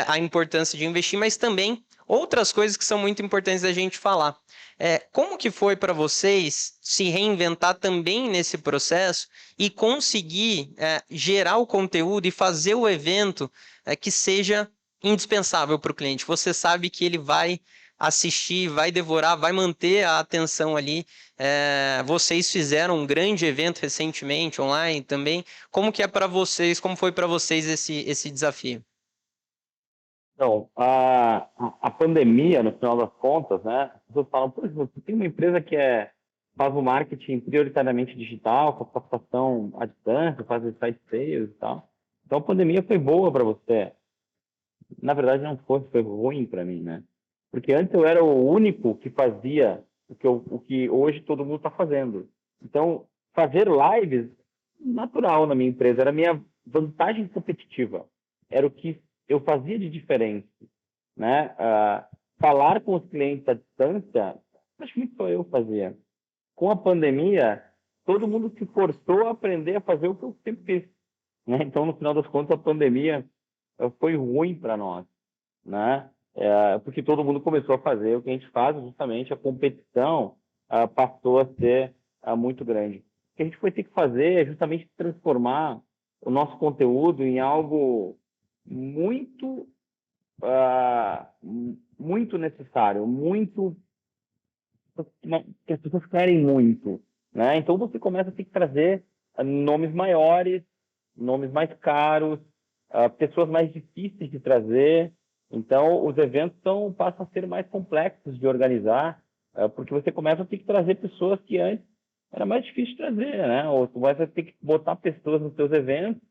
a importância de investir, mas também outras coisas que são muito importantes da gente falar. Como que foi para vocês se reinventar também nesse processo e conseguir gerar o conteúdo e fazer o evento que seja indispensável para o cliente? Você sabe que ele vai assistir, vai devorar, vai manter a atenção ali. Vocês fizeram um grande evento recentemente, online também. Como que é para vocês, como foi para vocês esse desafio? Então, a pandemia, no final das contas, né? As pessoas falam, pô, você tem uma empresa que faz o marketing prioritariamente digital, faz captação à distância, faz site sales e tal. Então, a pandemia foi boa para você. Na verdade, não foi ruim para mim, né? Porque antes eu era o único que fazia o que hoje todo mundo está fazendo. Então, fazer lives, natural na minha empresa, era a minha vantagem competitiva. Era o que eu fazia de diferente, né? Falar com os clientes à distância, praticamente só eu fazia. Com a pandemia, todo mundo se forçou a aprender a fazer o que eu sempre fiz, né? Então, no final das contas, a pandemia foi ruim para nós, né? Porque todo mundo começou a fazer o que a gente faz, justamente a competição passou a ser muito grande. O que a gente foi ter que fazer é justamente transformar o nosso conteúdo em algo muito muito necessário, muito que as pessoas querem muito, né? Então você começa a ter que trazer nomes maiores, nomes mais caros, pessoas mais difíceis de trazer, Então, os eventos passam a ser mais complexos de organizar, porque você começa a ter que trazer pessoas que antes era mais difícil de trazer, né? Ou tu vai ter que botar pessoas nos seus eventos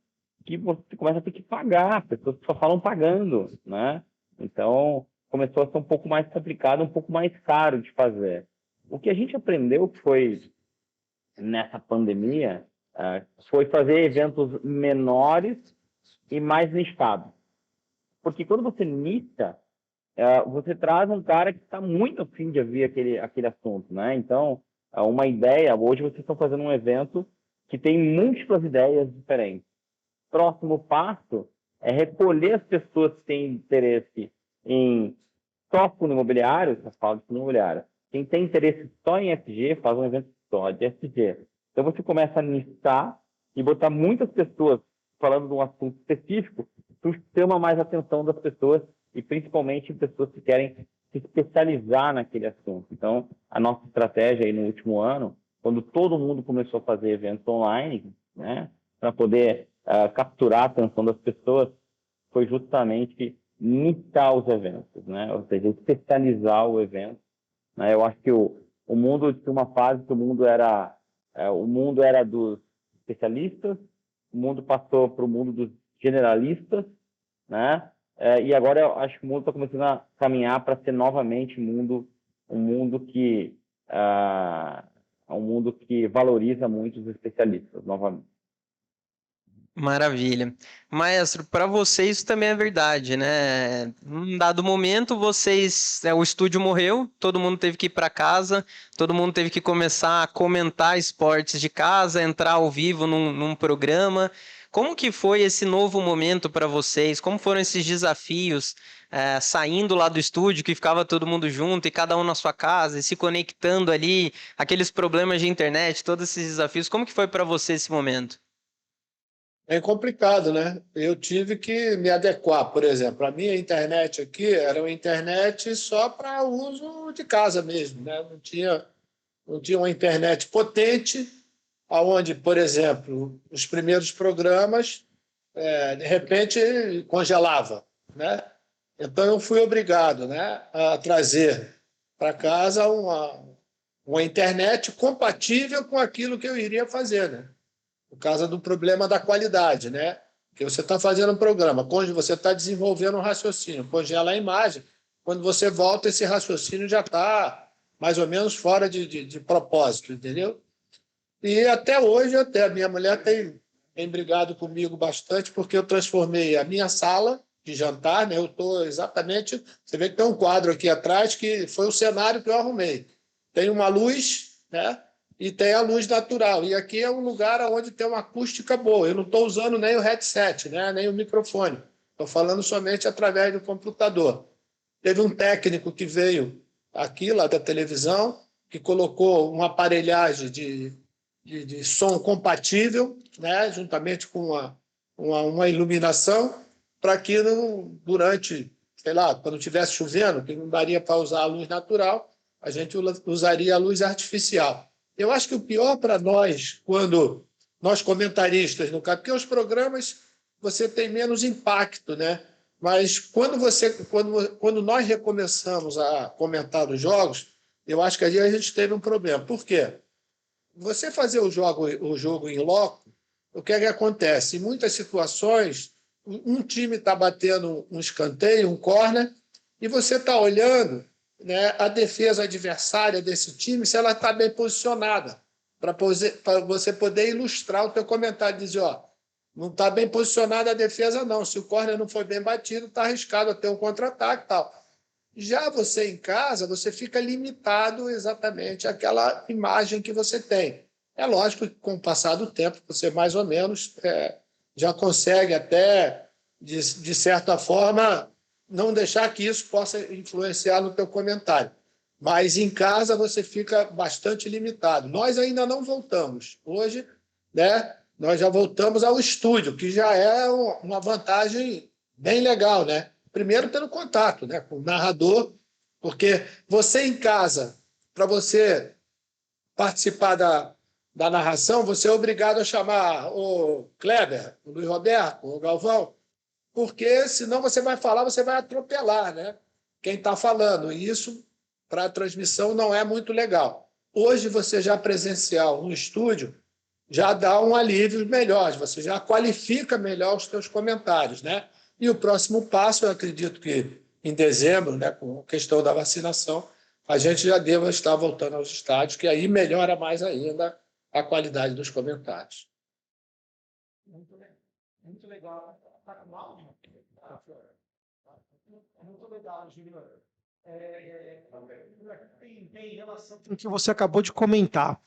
que você começa a ter que pagar, pessoas que só falam pagando, né? Então, começou a ser um pouco mais complicado, um pouco mais caro de fazer. O que a gente aprendeu que foi nessa pandemia foi fazer eventos menores e mais nichados. Porque quando você nicha, você traz um cara que está muito afim de ouvir aquele assunto, né? Então, uma ideia, hoje vocês estão fazendo um evento que tem múltiplas ideias diferentes. Próximo passo é recolher as pessoas que têm interesse em só fundo imobiliário, você fala de fundo imobiliário. Quem tem interesse só em SG, faz um evento só de SG. Então você começa a nichar e botar muitas pessoas falando de um assunto específico, tu chama mais a atenção das pessoas e principalmente pessoas que querem se especializar naquele assunto. Então, a nossa estratégia aí no último ano, quando todo mundo começou a fazer eventos online, né, para poder capturar a atenção das pessoas, foi justamente nichar os eventos, né? Ou seja, especializar o evento. Né? Eu acho que o mundo tinha uma fase que o mundo era dos especialistas, o mundo passou para o mundo dos generalistas, né? E agora eu acho que o mundo está começando a caminhar para ser novamente um mundo que valoriza muito os especialistas, novamente. Maravilha. Maestro, para vocês isso também é verdade, né? Num dado momento, o estúdio morreu, todo mundo teve que ir para casa, todo mundo teve que começar a comentar esportes de casa, entrar ao vivo num programa. Como que foi esse novo momento para vocês? Como foram esses desafios, saindo lá do estúdio, que ficava todo mundo junto e cada um na sua casa, e se conectando ali, aqueles problemas de internet, todos esses desafios, como que foi para você esse momento? É complicado, né? Eu tive que me adequar, por exemplo. A minha internet aqui era uma internet só para uso de casa mesmo, né? Não tinha uma internet potente, aonde, por exemplo, os primeiros programas, de repente, congelava, né? Então, eu fui obrigado, né, a trazer para casa uma internet compatível com aquilo que eu iria fazer, né? Por causa do problema da qualidade, né? Porque você está fazendo um programa, quando você está desenvolvendo um raciocínio, congela a imagem, quando você volta, esse raciocínio já está mais ou menos fora de propósito, entendeu? E até hoje, a minha mulher tem brigado comigo bastante, porque eu transformei a minha sala de jantar, né? Eu estou exatamente. Você vê que tem um quadro aqui atrás que foi o cenário que eu arrumei. Tem uma luz, né? E tem a luz natural. E aqui é um lugar onde tem uma acústica boa. Eu não estou usando nem o headset, né? Nem o microfone. Estou falando somente através do computador. Teve um técnico que veio aqui, lá da televisão, que colocou uma aparelhagem de som compatível, né? Juntamente com uma iluminação, para que durante, sei lá, quando estivesse chovendo, que não daria para usar a luz natural, a gente usaria a luz artificial. Eu acho que o pior para nós, quando nós comentaristas, no caso, porque os programas você tem menos impacto, né? Mas quando nós recomeçamos a comentar os jogos, eu acho que ali a gente teve um problema. Por quê? Você fazer o jogo em loco, o que é que acontece? Em muitas situações, um time está batendo um escanteio, um córner, e você está olhando, né, a defesa adversária desse time, se ela está bem posicionada, para você poder ilustrar o teu comentário, dizer, ó, não está bem posicionada a defesa, não. Se o córner não foi bem batido, está arriscado a ter um contra-ataque e tal. Já você em casa, você fica limitado exatamente àquela imagem que você tem. É lógico que com o passar do tempo, você mais ou menos já consegue até, de certa forma, não deixar que isso possa influenciar no teu comentário. Mas em casa você fica bastante limitado. Nós ainda não voltamos. Hoje, né, nós já voltamos ao estúdio, que já é uma vantagem bem legal, né? Primeiro pelo contato, né, com o narrador, porque você em casa, para você participar da narração, você é obrigado a chamar o Kleber, o Luiz Roberto, o Galvão, porque senão você vai falar, você vai atropelar, né? Quem está falando. E isso, para a transmissão, não é muito legal. Hoje, você já presencial no estúdio, já dá um alívio melhor, você já qualifica melhor os seus comentários, né? E o próximo passo, eu acredito que em dezembro, né, com a questão da vacinação, a gente já deva estar voltando aos estádios, que aí melhora mais ainda a qualidade dos comentários. Muito legal. Muito legal. Tá com áudio? Muito legal, Júnior. Tem relação O que você acabou de comentar.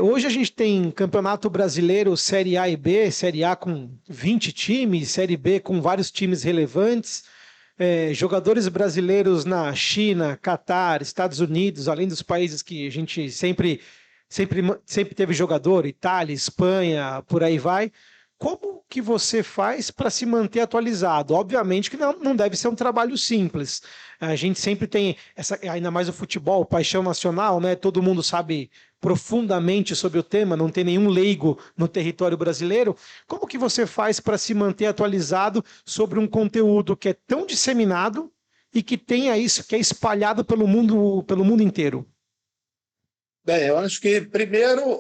Hoje a gente tem Campeonato Brasileiro Série A e B, Série A com 20 times, Série B com vários times relevantes, jogadores brasileiros na China, Catar, Estados Unidos, além dos países que a gente sempre teve jogador, Itália, Espanha, por aí vai. Como que você faz para se manter atualizado? Obviamente que não deve ser um trabalho simples. A gente sempre tem ainda mais o futebol, paixão nacional, né? Todo mundo sabe profundamente sobre o tema, não tem nenhum leigo no território brasileiro. Como que você faz para se manter atualizado sobre um conteúdo que é tão disseminado e que tem isso, que é espalhado pelo mundo inteiro? Bem, eu acho que, primeiro,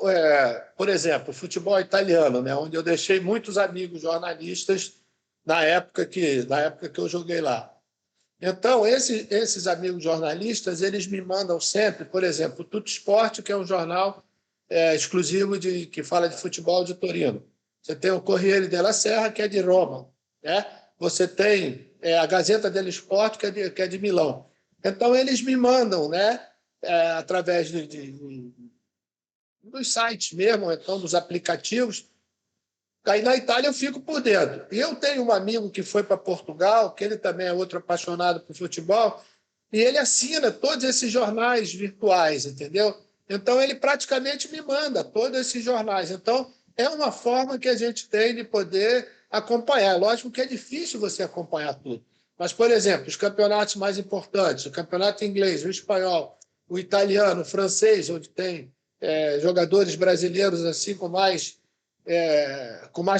por exemplo, o futebol italiano, né, onde eu deixei muitos amigos jornalistas na época que eu joguei lá. Então, esses amigos jornalistas, eles me mandam sempre, por exemplo, o Tuttosport, que é um jornal exclusivo que fala de futebol de Torino. Você tem o Corriere della Sera, que é de Roma, né? Você tem a Gazeta dello Sport, que é de Milão. Então, eles me mandam, né, através dos sites mesmo, então dos aplicativos. Aí na Itália eu fico por dentro. E eu tenho um amigo que foi para Portugal, que ele também é outro apaixonado por futebol, e ele assina todos esses jornais virtuais, entendeu? Então ele praticamente me manda todos esses jornais. Então é uma forma que a gente tem de poder acompanhar. Lógico que é difícil você acompanhar tudo. Mas, por exemplo, os campeonatos mais importantes, o campeonato inglês, o espanhol, o italiano, o francês, onde tem jogadores brasileiros assim com mais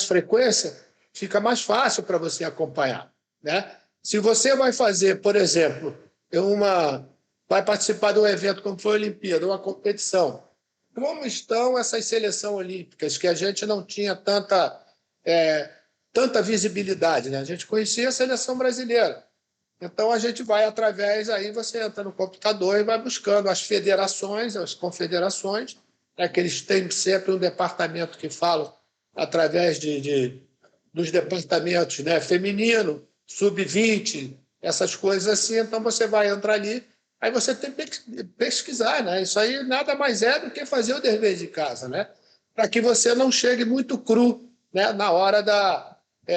frequência, fica mais fácil para você acompanhar, né? Se você vai fazer, por exemplo, vai participar de um evento como foi a Olimpíada, uma competição, como estão essas seleções olímpicas que a gente não tinha tanta visibilidade, né? A gente conhecia a seleção brasileira. Então, a gente vai através, aí você entra no computador e vai buscando as federações, as confederações, que eles têm sempre um departamento que fala através dos departamentos, né, feminino, sub-20, essas coisas assim. Então, você vai entrar ali, aí você tem que pesquisar, né? Isso aí nada mais é do que fazer o dever de casa, né? Para que você não chegue muito cru, né, na hora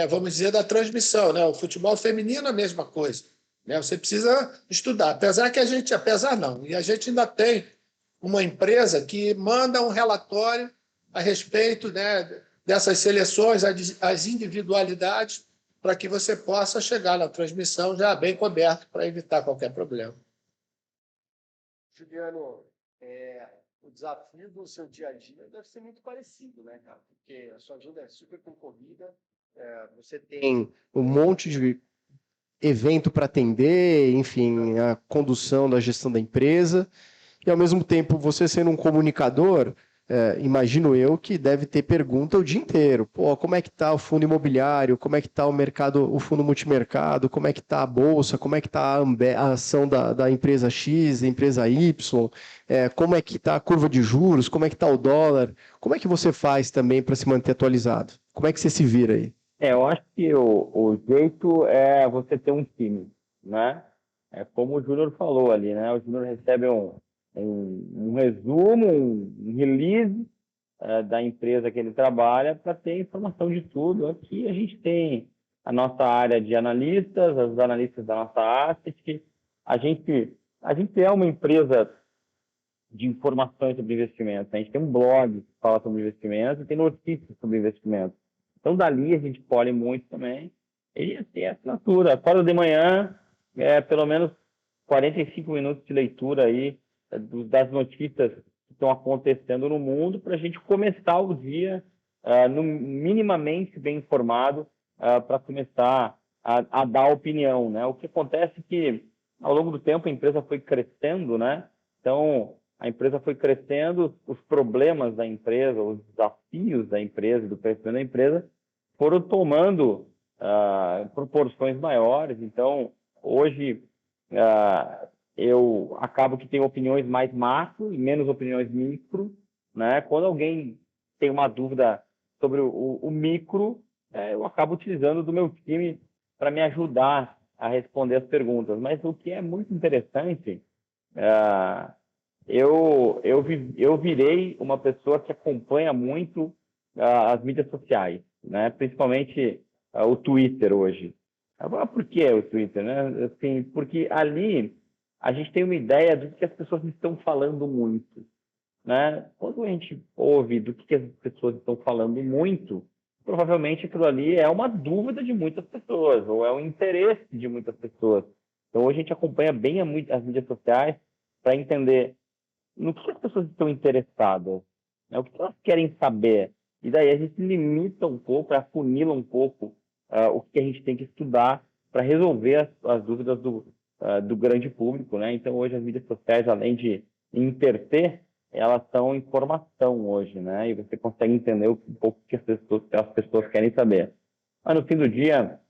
vamos dizer, da transmissão, né? O futebol feminino é a mesma coisa, né? Você precisa estudar. Apesar não, e a gente ainda tem uma empresa que manda um relatório a respeito, né, dessas seleções, as individualidades, para que você possa chegar na transmissão já bem coberto para evitar qualquer problema. Juliano, o desafio do seu dia a dia deve ser muito parecido, né, cara? Porque a sua agenda é super concorrida, você Tem um monte de evento para atender, enfim, a condução da gestão da empresa, e ao mesmo tempo você sendo um comunicador, imagino eu que deve ter pergunta o dia inteiro. Pô, como é que está o fundo imobiliário? Como é que está o mercado, o fundo multimercado? Como é que está a bolsa? Como é que está a ação da empresa X, da empresa Y? Como é que está a curva de juros? Como é que está o dólar? Como é que você faz também para se manter atualizado? Como é que você se vira aí? Eu acho que o jeito é você ter um time, né? É como o Júnior falou ali, né? O Júnior recebe um resumo, um release da empresa que ele trabalha para ter informação de tudo. Aqui a gente tem a nossa área de analistas, os analistas da nossa asset. A gente é uma empresa de informações sobre investimentos. A gente tem um blog que fala sobre investimentos e tem notícias sobre investimentos. Então, dali a gente colhe muito também. E tem a assinatura. Acorda de manhã, pelo menos 45 minutos de leitura aí das notícias que estão acontecendo no mundo para a gente começar o dia minimamente bem informado para começar a dar opinião, né? O que acontece é que, ao longo do tempo, a empresa foi crescendo, né? Então, a empresa foi crescendo, os problemas da empresa, os desafios da empresa, do crescimento da empresa, foram tomando proporções maiores. Então, hoje, eu acabo que tenho opiniões mais macro e menos opiniões micro, né? Quando alguém tem uma dúvida sobre o micro, eu acabo utilizando do meu time para me ajudar a responder as perguntas. Mas o que é muito interessante, eu virei uma pessoa que acompanha muito as mídias sociais, né? Principalmente o Twitter hoje. Agora, por que o Twitter, né? Assim, porque ali a gente tem uma ideia do que as pessoas estão falando muito, né? Quando a gente ouve do que as pessoas estão falando muito, provavelmente aquilo ali é uma dúvida de muitas pessoas, ou é um interesse de muitas pessoas. Então, hoje a gente acompanha bem as mídias sociais para entender no que as pessoas estão interessadas, né? O que elas querem saber. E daí a gente limita um pouco, afunila um pouco o que a gente tem que estudar para resolver as dúvidas do grande público, né? Então, hoje as mídias sociais, além de interter, elas são informação hoje, né? E você consegue entender um pouco o que as pessoas querem saber. Mas no fim do dia,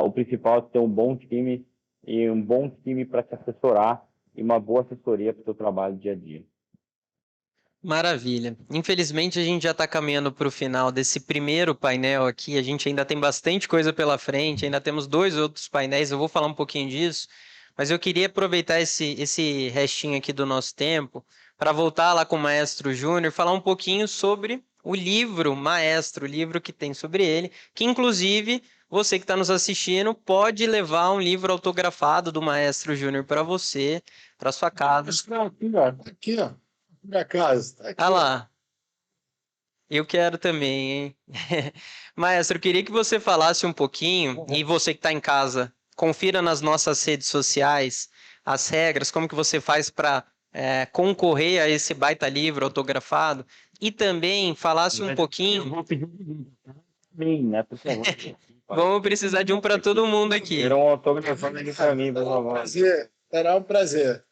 o principal é ter um bom time e um bom time para te assessorar e uma boa assessoria para o seu trabalho dia a dia. Maravilha. Infelizmente, a gente já está caminhando para o final desse primeiro painel aqui. A gente ainda tem bastante coisa pela frente, ainda temos 2 outros painéis. Eu vou falar um pouquinho disso, mas eu queria aproveitar esse restinho aqui do nosso tempo para voltar lá com o Maestro Júnior, falar um pouquinho sobre o livro Maestro, o livro que tem sobre ele, que inclusive você que está nos assistindo pode levar um livro autografado do Maestro Júnior para você, para sua casa. Aqui, ó. Minha casa. Tá aqui, Ah ó. lá. Eu quero também, hein? Maestro, eu queria que você falasse um pouquinho, e você que está em casa, confira nas nossas redes sociais as regras, como que você faz para concorrer a esse baita livro autografado, e também falasse um Eu pouquinho. vou pedir mim, né? Por favor. Vamos precisar de um para todo mundo aqui. Quero um autógrafo aqui para mim, por favor. Prazer. Será um prazer.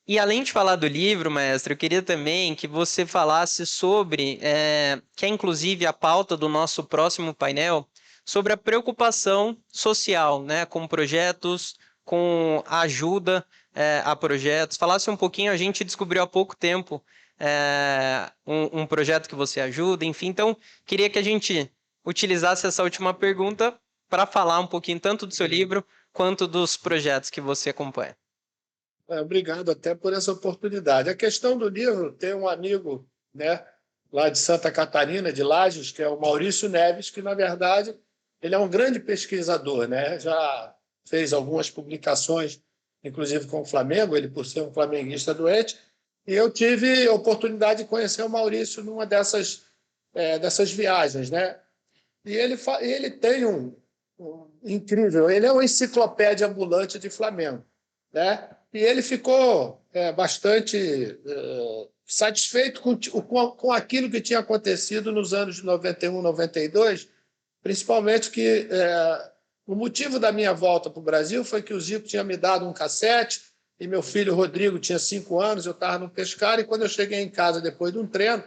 E além de falar do livro, mestre, eu queria também que você falasse sobre, que é inclusive a pauta do nosso próximo painel, sobre a preocupação social, né, com projetos, com a ajuda a projetos. Falasse um pouquinho, a gente descobriu há pouco tempo um projeto que você ajuda, enfim. Então, queria que a gente utilizasse essa última pergunta para falar um pouquinho tanto do seu livro quanto dos projetos que você acompanha. Obrigado até por essa oportunidade. A questão do livro, tem um amigo, né, lá de Santa Catarina, de Lages, que é o Maurício Neves, que, na verdade, ele é um grande pesquisador, né? Já fez algumas publicações, inclusive com o Flamengo, ele por ser um flamenguista doente, e eu tive a oportunidade de conhecer o Maurício numa dessas viagens, né? E ele tem incrível, ele é uma enciclopédia ambulante de Flamengo, né? E ele ficou bastante satisfeito com aquilo que tinha acontecido nos anos de 91, 92, principalmente que o motivo da minha volta para o Brasil foi que o Zico tinha me dado um cassete e meu filho Rodrigo tinha 5 anos, eu estava no pescar, e quando eu cheguei em casa depois de um treino,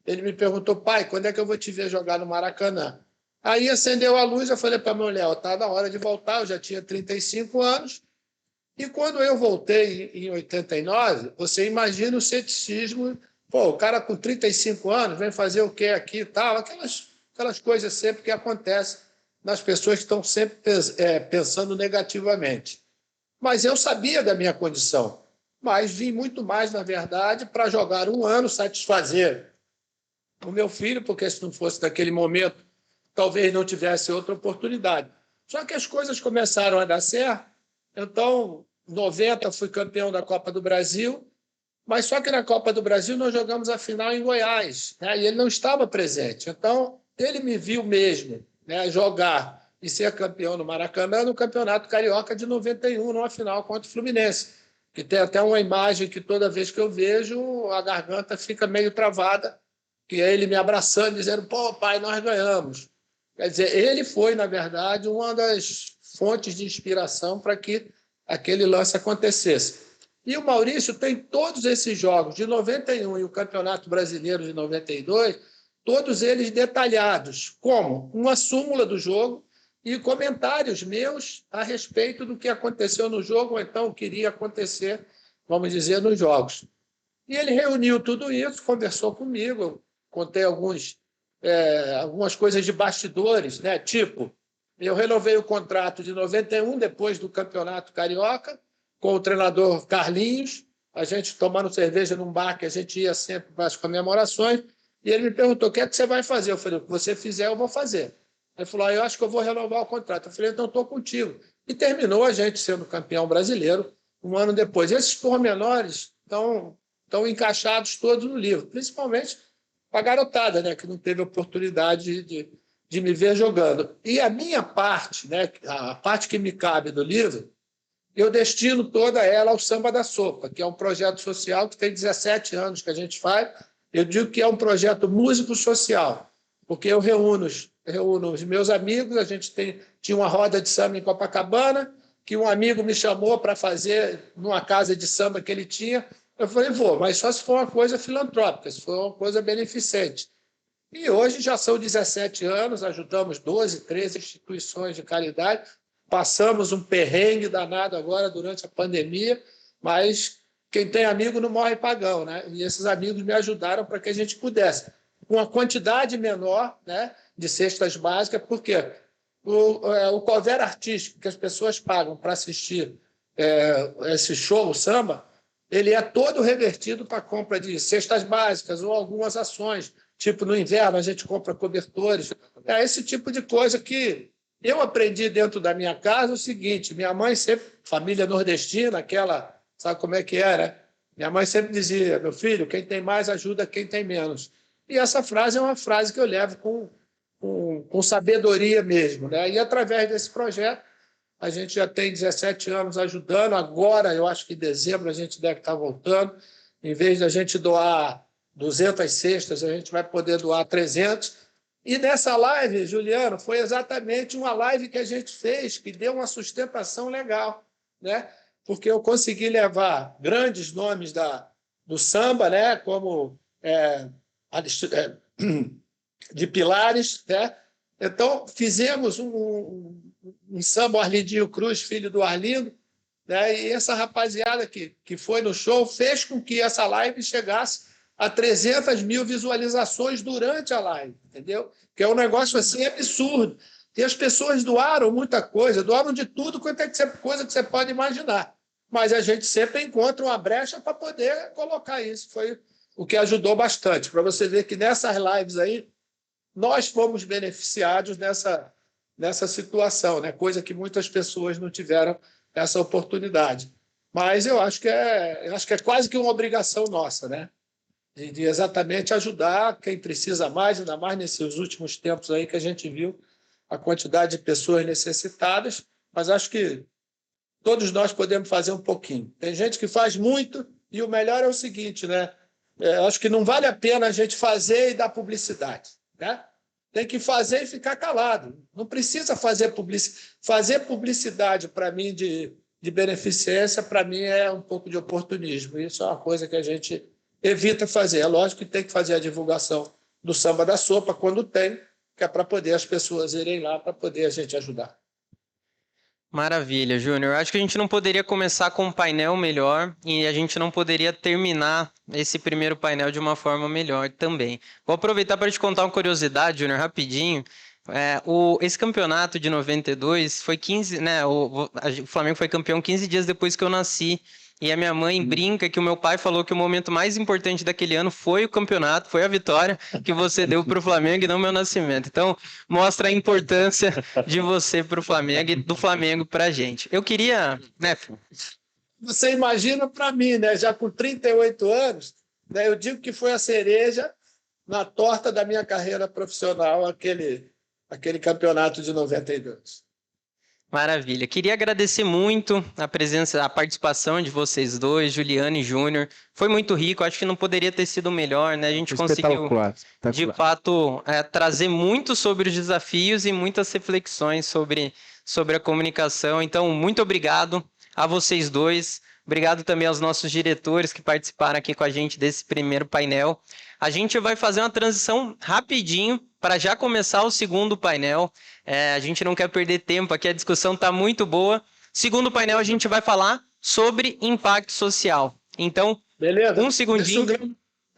ele me perguntou: pai, quando é que eu vou te ver jogar no Maracanã? Aí acendeu a luz, eu falei para a minha mulher: está na hora de voltar, eu já tinha 35 anos. E quando eu voltei em 89, você imagina o ceticismo. Pô, o cara com 35 anos vem fazer o quê aqui e tal? Aquelas coisas sempre que acontecem nas pessoas que estão sempre pensando negativamente. Mas eu sabia da minha condição. Mas vim muito mais, na verdade, para jogar um ano, satisfazer o meu filho, porque se não fosse naquele momento, talvez não tivesse outra oportunidade. Só que as coisas começaram a dar certo. Então, em 90, fui campeão da Copa do Brasil, mas só que na Copa do Brasil nós jogamos a final em Goiás, né? E ele não estava presente. Então, ele me viu mesmo, né, jogar e ser campeão no Maracanã no Campeonato Carioca de 91, numa final contra o Fluminense, que tem até uma imagem que toda vez que eu vejo, a garganta fica meio travada, que é ele me abraçando, dizendo: pô, pai, nós ganhamos. Quer dizer, ele foi, na verdade, uma das fontes de inspiração para que aquele lance acontecesse. E o Maurício tem todos esses jogos de 91 e o Campeonato Brasileiro de 92, todos eles detalhados, como uma súmula do jogo e comentários meus a respeito do que aconteceu no jogo, ou então o que iria acontecer, vamos dizer, nos jogos. E ele reuniu tudo isso, conversou comigo, eu contei algumas coisas de bastidores, né? Tipo, eu renovei o contrato de 91, depois do Campeonato Carioca, com o treinador Carlinhos, a gente tomando cerveja num bar que a gente ia sempre para as comemorações, e ele me perguntou: o que é que você vai fazer? Eu falei: o que você fizer, eu vou fazer. Ele falou: eu acho que eu vou renovar o contrato. Eu falei: então estou contigo. E terminou a gente sendo campeão brasileiro um ano depois. Esses pormenores estão encaixados todos no livro, principalmente para a garotada, né, que não teve oportunidade de me ver jogando. E a minha parte, né, a parte que me cabe do livro, eu destino toda ela ao Samba da Sopa, que é um projeto social que tem 17 anos que a gente faz. Eu digo que é um projeto músico-social, porque eu reúno os meus amigos, a gente tinha uma roda de samba em Copacabana, que um amigo me chamou para fazer numa casa de samba que ele tinha. Eu falei: vou, mas só se for uma coisa filantrópica, se for uma coisa beneficente. E hoje já são 17 anos, ajudamos 12, 13 instituições de caridade, passamos um perrengue danado agora durante a pandemia, mas quem tem amigo não morre pagão, né? E esses amigos me ajudaram para que a gente pudesse, com uma quantidade menor, né, de cestas básicas, porque o cover artístico que as pessoas pagam para assistir esse show, o samba, ele é todo revertido para a compra de cestas básicas ou algumas ações. Tipo, no inverno a gente compra cobertores. É esse tipo de coisa que eu aprendi dentro da minha casa. O seguinte: minha mãe sempre, família nordestina, aquela, sabe como é que era? Minha mãe sempre dizia: meu filho, quem tem mais ajuda quem tem menos. E essa frase é uma frase que eu levo com sabedoria mesmo, né? E através desse projeto, a gente já tem 17 anos ajudando. Agora, eu acho que em dezembro a gente deve estar voltando. Em vez de a gente doar 200 cestas, a gente vai poder doar 300. E nessa live, Juliano, foi exatamente uma live que a gente fez, que deu uma sustentação legal, né? Porque eu consegui levar grandes nomes do samba, né? Como de Pilares, né? Então, fizemos um samba, o Arlindinho Cruz, filho do Arlindo, né? E essa rapaziada que foi no show fez com que essa live chegasse a 300 mil visualizações durante a live, entendeu? Que é um negócio assim absurdo. E as pessoas doaram muita coisa, doaram de tudo quanto é coisa que você pode imaginar. Mas a gente sempre encontra uma brecha para poder colocar isso. Foi o que ajudou bastante. Para você ver que nessas lives aí, nós fomos beneficiados nessa situação, né? Coisa que muitas pessoas não tiveram essa oportunidade. Mas eu acho que é quase que uma obrigação nossa, né? De exatamente ajudar quem precisa mais, ainda mais nesses últimos tempos aí que a gente viu a quantidade de pessoas necessitadas. Mas acho que todos nós podemos fazer um pouquinho. Tem gente que faz muito, e o melhor é o seguinte, né? Acho que não vale a pena a gente fazer e dar publicidade, né? Tem que fazer e ficar calado. Não precisa fazer publicidade. Fazer publicidade, para mim, de beneficência, para mim, é um pouco de oportunismo. Isso é uma coisa que a gente evita fazer. É lógico que tem que fazer a divulgação do Samba da Sopa quando tem, que é para poder as pessoas irem lá, para poder a gente ajudar. Maravilha, Júnior. Acho que a gente não poderia começar com um painel melhor e a gente não poderia terminar esse primeiro painel de uma forma melhor também. Vou aproveitar para te contar uma curiosidade, Júnior, rapidinho. Esse campeonato de 92 foi 15, né? O Flamengo foi campeão 15 dias depois que eu nasci. E a minha mãe brinca que o meu pai falou que o momento mais importante daquele ano foi o campeonato, foi a vitória que você deu para o Flamengo e não meu nascimento. Então, mostra a importância de você para o Flamengo e do Flamengo para a gente. Eu queria, né? Você imagina para mim, né? Já com 38 anos, né? Eu digo que foi a cereja na torta da minha carreira profissional, aquele campeonato de 92. Maravilha. Queria agradecer muito a presença, a participação de vocês dois, Juliano e Júnior. Foi muito rico, acho que não poderia ter sido melhor, né? A gente conseguiu, de fato, trazer muito sobre os desafios e muitas reflexões sobre a comunicação. Então, muito obrigado a vocês dois. Obrigado também aos nossos diretores que participaram aqui com a gente desse primeiro painel. A gente vai fazer uma transição rapidinho para já começar o segundo painel. A gente não quer perder tempo aqui, a discussão está muito boa. Segundo painel, a gente vai falar sobre impacto social. Então, Beleza? um segundinho.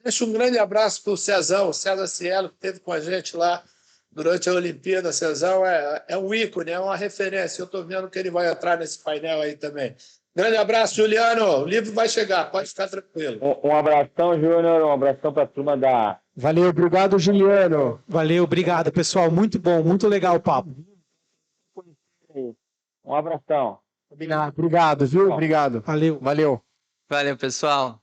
Deixa um grande abraço para o Cezão, o César Cielo, que esteve com a gente lá durante a Olimpíada. Cezão é um ícone, é uma referência. Eu estou vendo que ele vai entrar nesse painel aí também. Grande abraço, Juliano. O livro vai chegar, pode ficar tranquilo. Um abração, Júnior, um abração para a turma da... Valeu, obrigado, Juliano. Valeu, obrigado, pessoal. Muito bom, muito legal o papo. Um abração. Obrigado, viu? Obrigado. Valeu. Valeu. Valeu, pessoal.